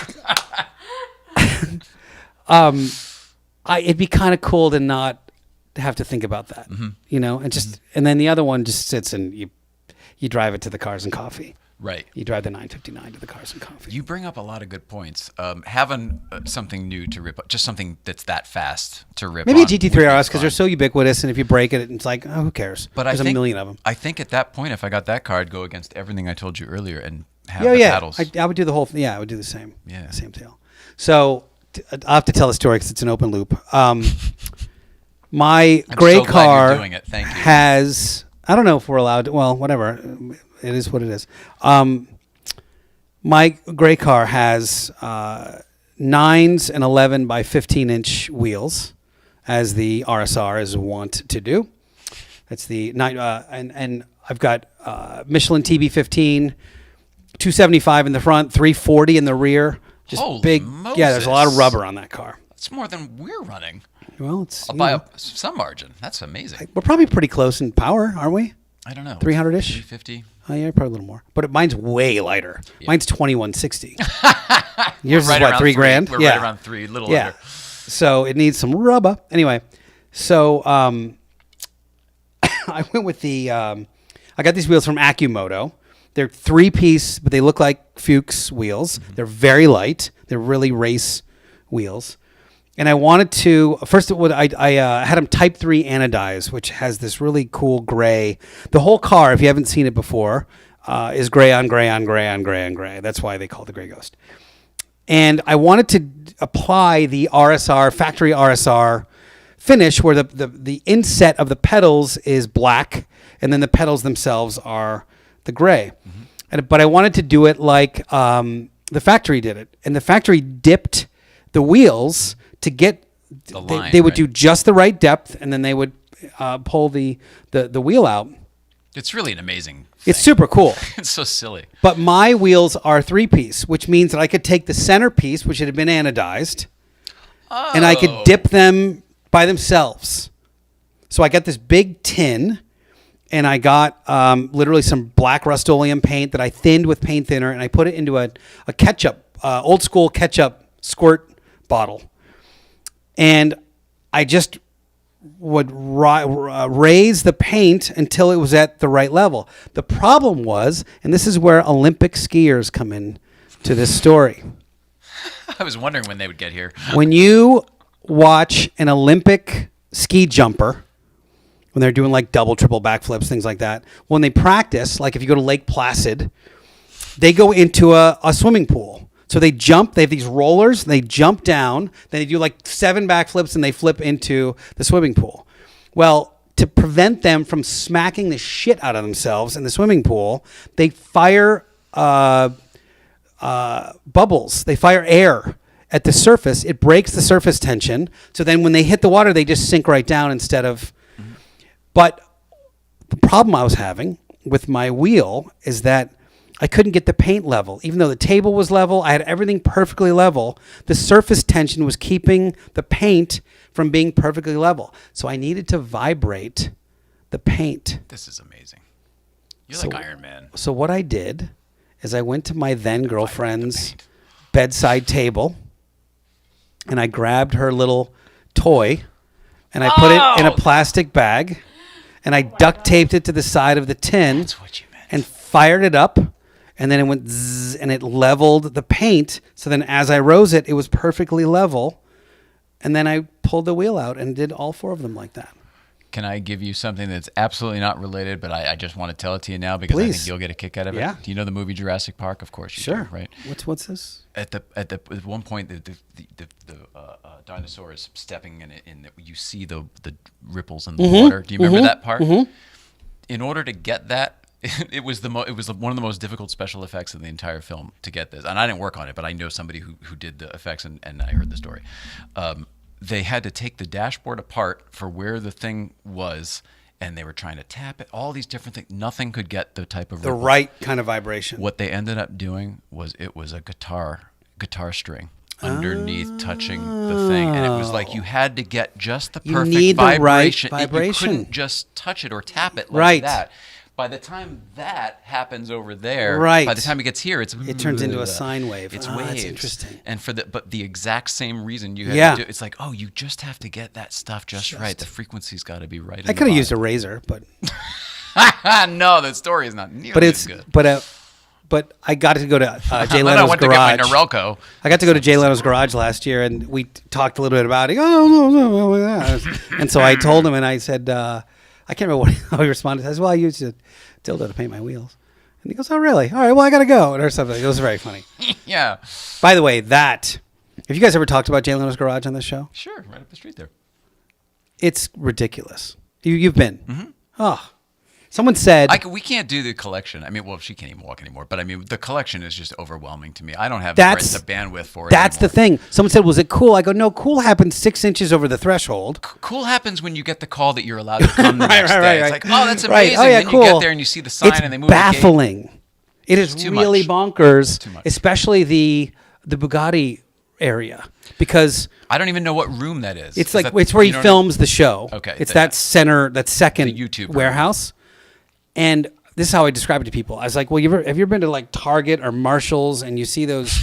It'd be kind of cool to have to think about that, you know, and just and then the other one just sits and you drive it to the Cars and Coffee. Right. You drive the 959 to the Cars and Coffee. You bring up a lot of good points. Having something new to rip, just something that's that fast to rip. Maybe a on GT3 RS because fun. they're so ubiquitous, and if you break it, it's like, oh, who cares? But there's I think, a million of them. I think at that point, if I got that car, I'd go against everything I told you earlier and have Yeah, the yeah. paddles. I would do the whole thing. Yeah, I would do the same. Yeah. Same deal. So I'll have to tell a story because it's an open loop. My I'm gray so glad car you're doing it. Thank you. has, I don't know if we're allowed to, well, whatever. It is what it is. My gray car has 9s and 11 by 15-inch wheels, as the RSR is wont to do. That's the nine, and I've got Michelin TB15, 275 in the front, 340 in the rear. Just Holy big. Moses. Yeah, there's a lot of rubber on that car. That's more than we're running. Well, it's By some margin. That's amazing. we're probably pretty close in power, aren't we? I don't know. 300-ish? 350. Oh yeah, probably a little more. But mine's way lighter. Yeah. Mine's 2160. Yours We're is right what, around $3,000? We're yeah. right around three, little Yeah. under. So it needs some rubber. Anyway, so I went with the. I got these wheels from Accumoto. They're 3-piece, but they look like Fuchs wheels. They're very light. They're really race wheels. And I wanted to first. I had them Type 3 anodized, which has this really cool gray. The whole car, if you haven't seen it before, is gray on gray on gray on gray on gray. That's why they call it the Gray Ghost. And I wanted to apply the RSR factory RSR finish, where the inset of the pedals is black, and then the pedals themselves are the gray. But I wanted to do it like the factory did it, and the factory dipped the wheels to get The line, they would right? do just the right depth, and then they would pull the wheel out. It's really an amazing It's thing. super cool. It's so silly. But my wheels are 3-piece, which means that I could take the centerpiece, which had been anodized, and I could dip them by themselves. So I got this big tin, and I got literally some black Rust-Oleum paint that I thinned with paint thinner, and I put it into a ketchup, old school ketchup squirt bottle. And I just would raise the paint until it was at the right level. The problem was, and this is where Olympic skiers come in to this story. I was wondering when they would get here. When you watch an Olympic ski jumper, when they're doing like double, triple backflips, things like that, when they practice, like if you go to Lake Placid, they go into a swimming pool. So they jump, they have these rollers, they jump down, then they do like 7 backflips and they flip into the swimming pool. Well, to prevent them from smacking the shit out of themselves in the swimming pool, they fire bubbles, they fire air at the surface. It breaks the surface tension. So then when they hit the water, they just sink right down instead of... But the problem I was having with my wheel is that I couldn't get the paint level. Even though the table was level, I had everything perfectly level. The surface tension was keeping the paint from being perfectly level. So I needed to vibrate the paint. This is amazing. You're like Iron Man. So what I did is I went to my then girlfriend's bedside table, and I grabbed her little toy, and I put it in a plastic bag, and I duct taped it to the side of the tin. That's what you meant. And fired it up, and then it went zzz, and it leveled the paint. So then as I rose it, it was perfectly level. And then I pulled the wheel out and did all 4 of them like that. Can I give you something that's absolutely not related, but I just want to tell it to you now because I Please. think you'll get a kick out of it? Yeah. Do you know the movie Jurassic Park? Of course you Sure. do, right? What's this? At one point, the dinosaur is stepping in it, and you see the ripples in the water. Do you remember that part? In order to get that, it was one of the most difficult special effects in the entire film to get this. And I didn't work on it, but I know somebody who did the effects, and I heard the story. They had to take the dashboard apart for where the thing was, and they were trying to tap it, all these different things. Nothing could get the type of The ripple. right kind of vibration. What they ended up doing was it was a guitar string underneath touching the thing, and it was like you had to get just the You perfect need the right vibration. You vibration. couldn't just touch it or tap it like Right. that. by the time that happens over there, Right. by the time it gets here, it turns into a sine wave. It's Oh, waves. that's interesting. And but the exact same reason you had Yeah. to do it's like, oh, you just have to get that stuff just right. The frequency's got to be right. I could have used a razor, but No, the story is not nearly but as it's good. but I got to go to Jay Then I Leno's went garage. to get my Norelco. I got to go to Jay Leno's garage last year, and we talked a little bit about it. He goes, oh, and so I told him, and I said, I can't remember how he responded. I said, well, I used a dildo to paint my wheels. And he goes, oh, really? All right, well, I got to go. Or something. It was very funny. Yeah. By the way, have you guys ever talked about Jay Leno's garage on this show? Sure, right up the street there. It's ridiculous. You've been. Mm-hmm. Oh. Someone said... We can't do the collection. I mean, well, she can't even walk anymore. But I mean, the collection is just overwhelming to me. I don't have the bandwidth for it That's anymore. the thing. Someone said, was it cool? I go, no, cool happens 6 inches over the threshold. Cool happens when you get the call that you're allowed to come the next day. Right. It's like, oh, that's Right. amazing. Oh, yeah, Then cool. you get there and you see the sign It's and they move the gate. baffling. It is too really much. bonkers, Too much. especially the Bugatti area, because I don't even know what room that is. it's Is like that- it's where he you know what I mean? films the show. Okay, It's that- that second The YouTube room. warehouse. And this is how I describe it to people. I was like, well, have you ever been to like Target or Marshall's and you see those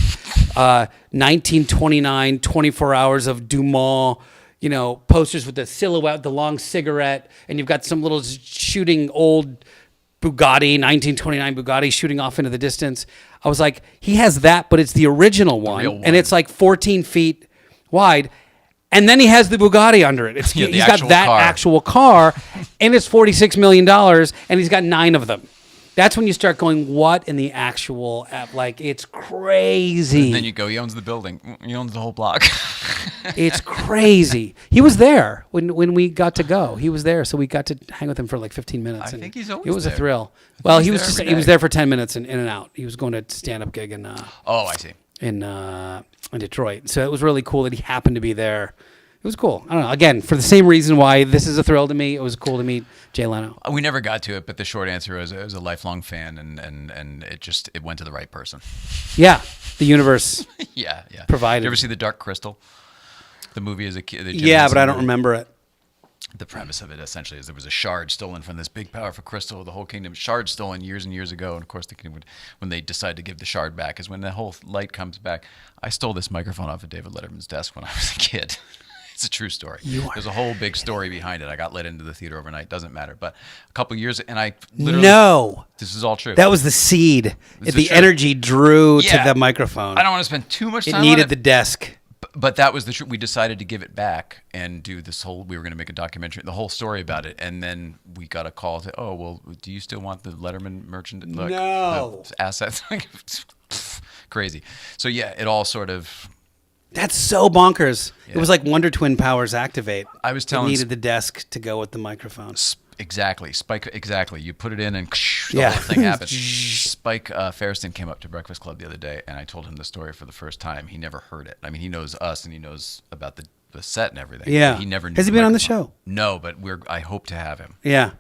1929 24 hours of Dumont, posters with the silhouette, the long cigarette, and you've got some little shooting old Bugatti, 1929 Bugatti shooting off into the distance. I was like, he has that, but it's the original one. real one. And it's like 14 feet wide. And then he has the Bugatti under it. Yeah, the he's got actual that car. actual car, and it's $46 million, and he's got 9 of them. That's when you start going, what in the actual app? Like, it's crazy. And then you go, he owns the building. He owns the whole block. It's crazy. He was there when we got to go. He was there, so we got to hang with him for like 15 minutes. I and think he's always It was there. a thrill. Well, He's he was there just every he was day. there for 10 minutes and in and out. He was going to stand-up gig in Oh, I see. in Detroit. So it was really cool that he happened to be there. It was cool. I don't know. Again, for the same reason why this is a thrill to me, it was cool to meet Jay Leno. We never got to it, but the short answer is I was a lifelong fan, and it went to the right person. Yeah, the universe. Yeah. Provided. Did you ever see The Dark Crystal? The movie as a kid. Yeah, but I don't remember it. The premise of it essentially is there was a shard stolen from this big powerful crystal. The whole kingdom shard stolen years and years ago, and of course the kingdom when they decide to give the shard back is when the whole light comes back. I stole this microphone off of David Letterman's desk when I was a kid. It's a true story. There's a whole big story behind it. I got let into the theater overnight. Doesn't matter. But a couple years, and I literally... No. This is all true. That was the seed. This The is true. energy drew Yeah. to the microphone. I don't want to spend too much It time needed on the desk. But that was the truth. We decided to give it back and do this whole. We were going to make a documentary, the whole story about it, and then we got a call to, oh well, do you still want the Letterman merchant? Like, No. the assets. Crazy. So yeah, it all sort of. That's so bonkers. Yeah. It was like Wonder Twin powers activate. I was It telling needed the desk to go with the microphone. Exactly. Spike. Exactly. You put it in and the Yeah. whole thing happens. Spike Ferriston came up to Breakfast Club the other day, and I told him the story for the first time. He never heard it. I mean, he knows us and he knows about the set and everything. Yeah. He never knew. Has he the been on the microphone. show? No, but I hope to have him. Yeah.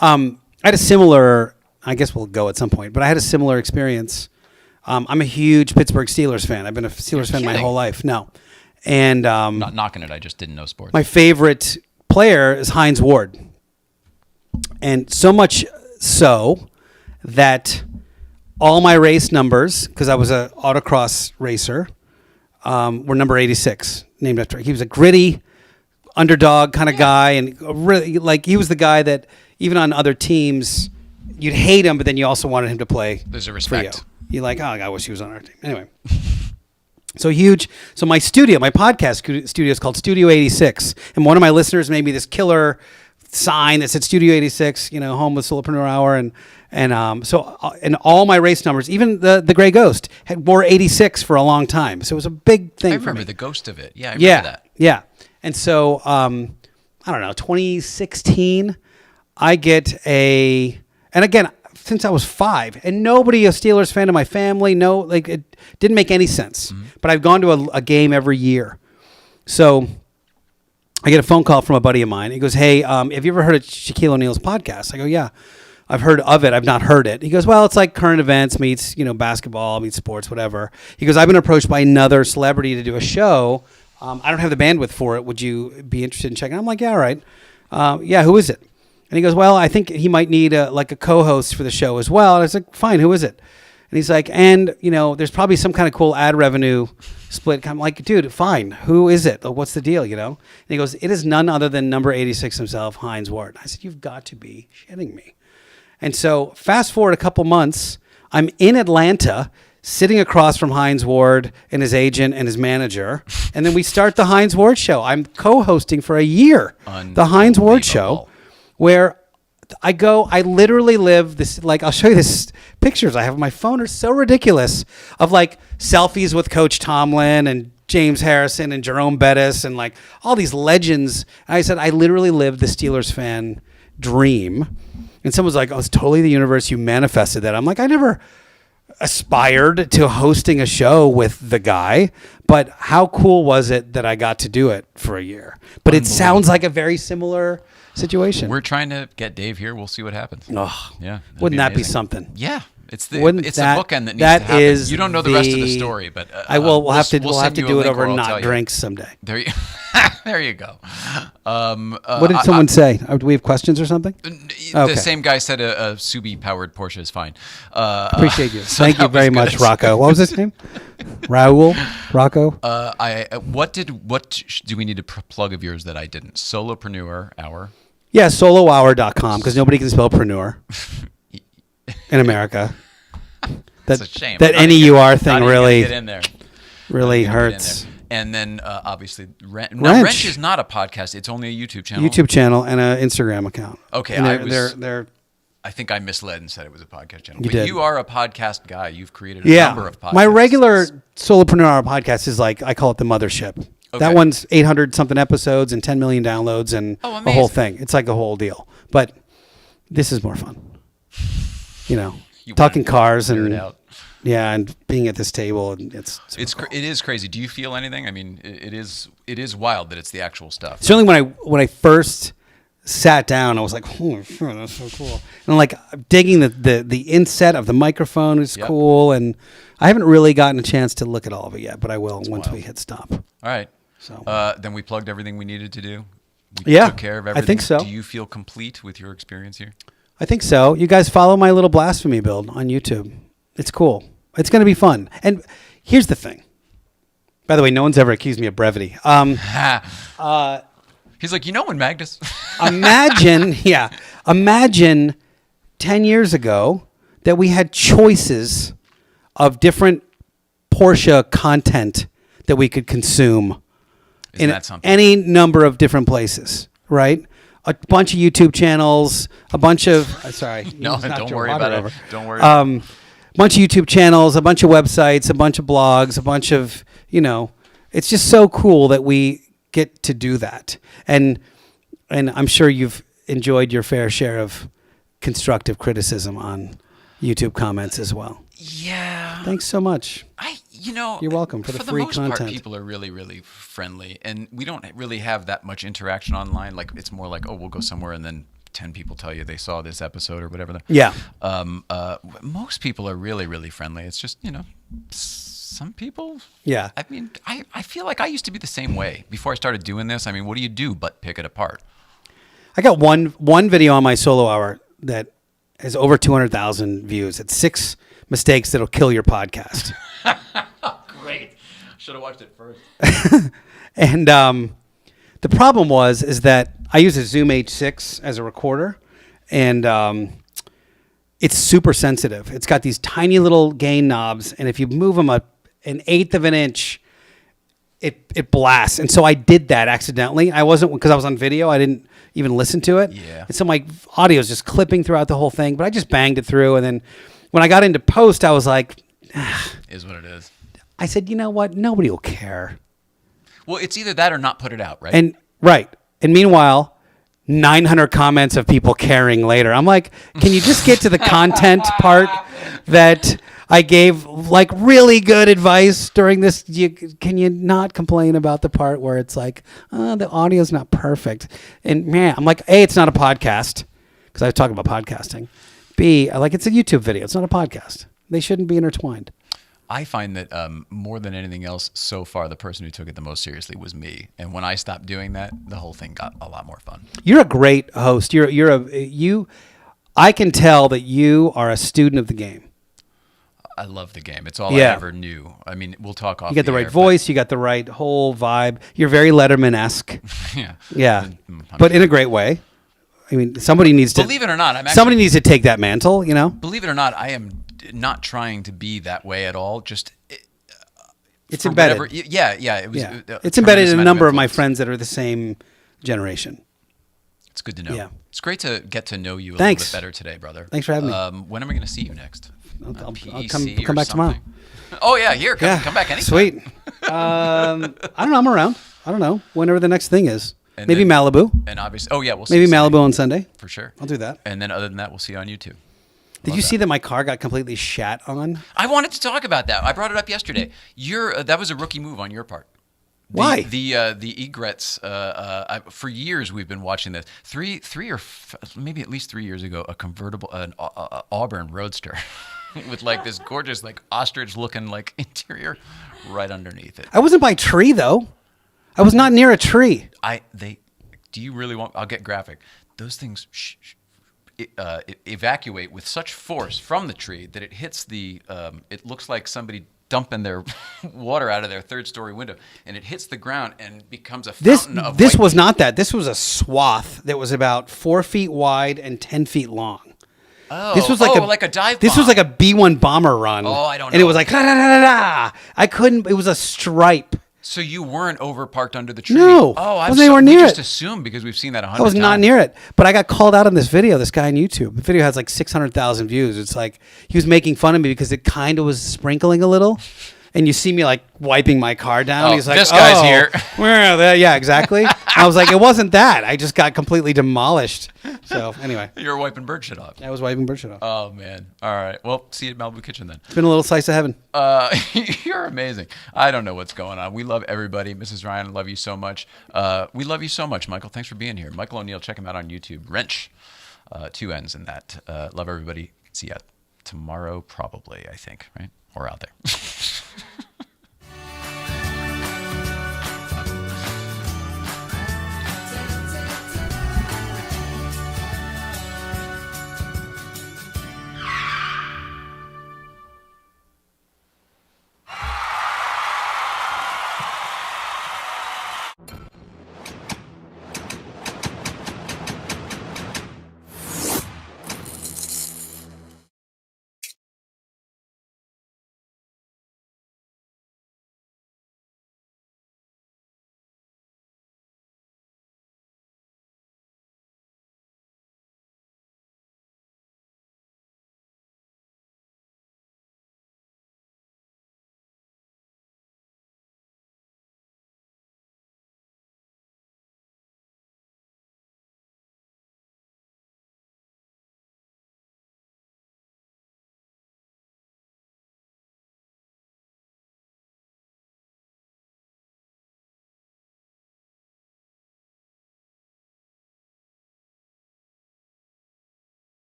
I had a similar, I guess we'll go at some point, but I had a similar experience. I'm a huge Pittsburgh Steelers fan. I've been a Steelers fan my kidding. whole life. No. And Not knocking it. I just didn't know sports. my favorite player is Hines Ward. And so much so that all my race numbers, because I was an autocross racer, were number 86, named after. He was a gritty underdog kind of guy, and really, like, he was the guy that even on other teams, you'd hate him, but then you also wanted him to play. There's a for you. respect. You're like, oh, I wish he was on our team. Anyway. So huge. So my podcast studio is called Studio 86. And one of my listeners made me this killer sign that said Studio 86, home with Solopreneur Hour. And all my race numbers, even the Gray Ghost, wore 86 for a long time. So it was a big thing I for remember me. the ghost of it. Yeah, I remember that. Yeah. And so, I don't know, 2016, I get and again, since I was 5, and nobody a Steelers fan in my family, it didn't make any sense. Mm-hmm. But I've gone to a game every year. So I get a phone call from a buddy of mine. He goes, hey, have you ever heard of Shaquille O'Neal's podcast? I go, yeah, I've heard of it. I've not heard it. He goes, well, it's like current events meets, basketball, meets sports, whatever. He goes, I've been approached by another celebrity to do a show. I don't have the bandwidth for it. Would you be interested in checking? I'm like, yeah, all right. Yeah, who is it? And he goes, well, I think he might need a co-host for the show as well. And I was like, fine, who is it? And he's like, and, there's probably some kind of cool ad revenue split. I'm like, dude, fine. Who is it? What's the deal, And he goes, it is none other than number 86 himself, Hines Ward. I said, you've got to be shitting me. And so fast forward a couple months, I'm in Atlanta sitting across from Hines Ward and his agent and his manager. And then we start the Hines Ward show. I'm co-hosting for a year, the Hines Ward show, where I literally live this, I'll show you this pictures I have on my phone are so ridiculous of selfies with Coach Tomlin and James Harrison and Jerome Bettis and all these legends. And I said, I literally live the Steelers fan dream. And someone's like, oh, it's totally the universe. You manifested that. I'm like, I never aspired to hosting a show with the guy, but how cool was it that I got to do it for a year? But it sounds like a very similar situation. We're trying to get Dave here. We'll see what happens. Oh, yeah. Wouldn't that be something? Yeah. It's the bookend that needs to happen. You don't know the rest of the story, but we'll have to do it over not drinks someday. There you go. What did someone say? Do we have questions or something? The same guy said a Subi powered Porsche is fine. Appreciate you. Thank you very much, Rocco. What was his name? Raul? Rocco? What do we need to plug of yours that I didn't? Solopreneur Hour. Yeah, solohour.com because nobody can spell preneur in America. That's a shame. That NEUR thing really get in there. Really hurts. And then obviously, Rennch is not a podcast. It's only a YouTube channel. YouTube channel and an Instagram account. Okay, and they're I think I misled and said it was a podcast channel. You did. You are a podcast guy. You've created a number of podcasts. My regular Solopreneur Hour podcast is I call it the mothership. Okay. That one's 800 something episodes and 10 million downloads and the whole thing. It's like a whole deal. But this is more fun. Talking cars and and being at this table, and it is crazy. Do you feel anything? I mean, it is wild that it's the actual stuff. Certainly, when I first sat down, I was like, "Oh, sure, that's so cool." And I'm digging the inset of the microphone is cool, and I haven't really gotten a chance to look at all of it yet, but I will once we hit stop. All right. So then we plugged everything we needed to do. We took care of everything. I think so. Do you feel complete with your experience here? I think so. You guys follow my little blasphemy build on YouTube. It's cool. It's going to be fun. And here's the thing. By the way, no one's ever accused me of brevity. He's like, when Magnus. Imagine 10 years ago that we had choices of different Porsche content that we could consume in any number of different places, right? A bunch of YouTube channels, a bunch of don't worry about it. Don't worry. A bunch of YouTube channels, a bunch of websites, a bunch of blogs, a bunch of it's just so cool that we get to do that. And I'm sure you've enjoyed your fair share of constructive criticism on YouTube comments as well. Yeah. Thanks so much. You're welcome for the free content. For the most part, people are really, really friendly, and we don't really have that much interaction online. It's more like, we'll go somewhere, and then 10 people tell you they saw this episode or whatever. Yeah. Most people are really, really friendly. It's just, some people. Yeah. I mean, I feel like I used to be the same way before I started doing this. I mean, what do you do but pick it apart? I got one video on my solo hour that has over 200,000 views. It's 6 mistakes that'll kill your podcast. Great. Should have watched it first. And the problem is that I use a Zoom H6 as a recorder, and it's super sensitive. It's got these tiny little gain knobs, and if you move them an eighth of an inch, it blasts. And so I did that accidentally. I wasn't, because I was on video, I didn't even listen to it. Yeah. And so my audio is just clipping throughout the whole thing, but I just banged it through. And then when I got into post, I was like, is what it is. I said, you know what? Nobody will care. Well, it's either that or not put it out, right? And meanwhile, 900 comments of people caring later. I'm like, can you just get to the content part that I gave really good advice during this? Can you not complain about the part where it's like, the audio's not perfect? And man, I'm like, A, it's not a podcast because I was talking about podcasting. B, it's a YouTube video. It's not a podcast. They shouldn't be intertwined. I find that more than anything else, so far, the person who took it the most seriously was me. And when I stopped doing that, the whole thing got a lot more fun. You're a great host. I can tell that you are a student of the game. I love the game. It's all I ever knew. I mean, we'll talk off. You got the right air, voice. You got the right whole vibe. You're very Letterman-esque. Yeah. Yeah. But in a great way. I mean, somebody needs to. Believe it or not, somebody needs to take that mantle, you know? Believe it or not, I am not trying to be that way at all. Just. It's embedded. Whatever, yeah. It was. It's embedded in a number of my friends that are the same generation. It's good to know. Yeah. It's great to get to know you a Thanks. little bit better today, brother. Thanks for having me. When am I going to see you next? I'll PEC come or back tomorrow. something? Oh, yeah, here. Come back anytime. Sweet. I don't know. I'm around. I don't know. Whenever the next thing is. And Maybe then- Malibu. And obviously, we'll see Maybe you Malibu Sunday. on Sunday. For sure. I'll do that. And then other than that, we'll see you on YouTube. Did you see that my car got completely shat on? I wanted to talk about that. I brought it up yesterday. That was a rookie move on your part. Why? The egrets. For years we've been watching this. Maybe at least 3 years ago, a convertible, an Auburn Roadster, with like this gorgeous like ostrich looking like interior, right underneath it. I wasn't by a tree though. I was not near a tree. Do you really want? I'll get graphic. Those things evacuate with such force from the tree that it hits the. It looks like somebody dumping their water out of their third-story window, and it hits the ground and becomes a fountain of. This white was not that. This was a swath that was about 4 feet wide and 10 feet long. Oh, this was like a dive bomb. This was like a B-1 bomber run. Oh, I don't know. And it was like, da-da-da-da-da. I couldn't, it was a stripe. So you weren't overparked under the tree? No. Oh, Wasn't anywhere near we it. just assumed because we've seen that 100 I was times. not near it. But I got called out on this video, this guy on YouTube. The video has like 600,000 views. It's like, he was making fun of me because it kind of was sprinkling a little. And you see me like wiping my car down. Oh, He's like, this guy's here. Yeah, exactly. I was like, it wasn't that. I just got completely demolished. So anyway. You were wiping bird shit off. I was wiping bird shit off. Oh, man. All right. Well, see you at Malibu Kitchen then. It's been a little slice of heaven. You're amazing. I don't know what's going on. We love everybody. Mrs. Ryan, love you so much. We love you so much, Michael. Thanks for being here. Michael O'Neill, check him out on YouTube. Rennch, 2 N's in that. Love everybody. See ya tomorrow, probably, I think, right? Or out there.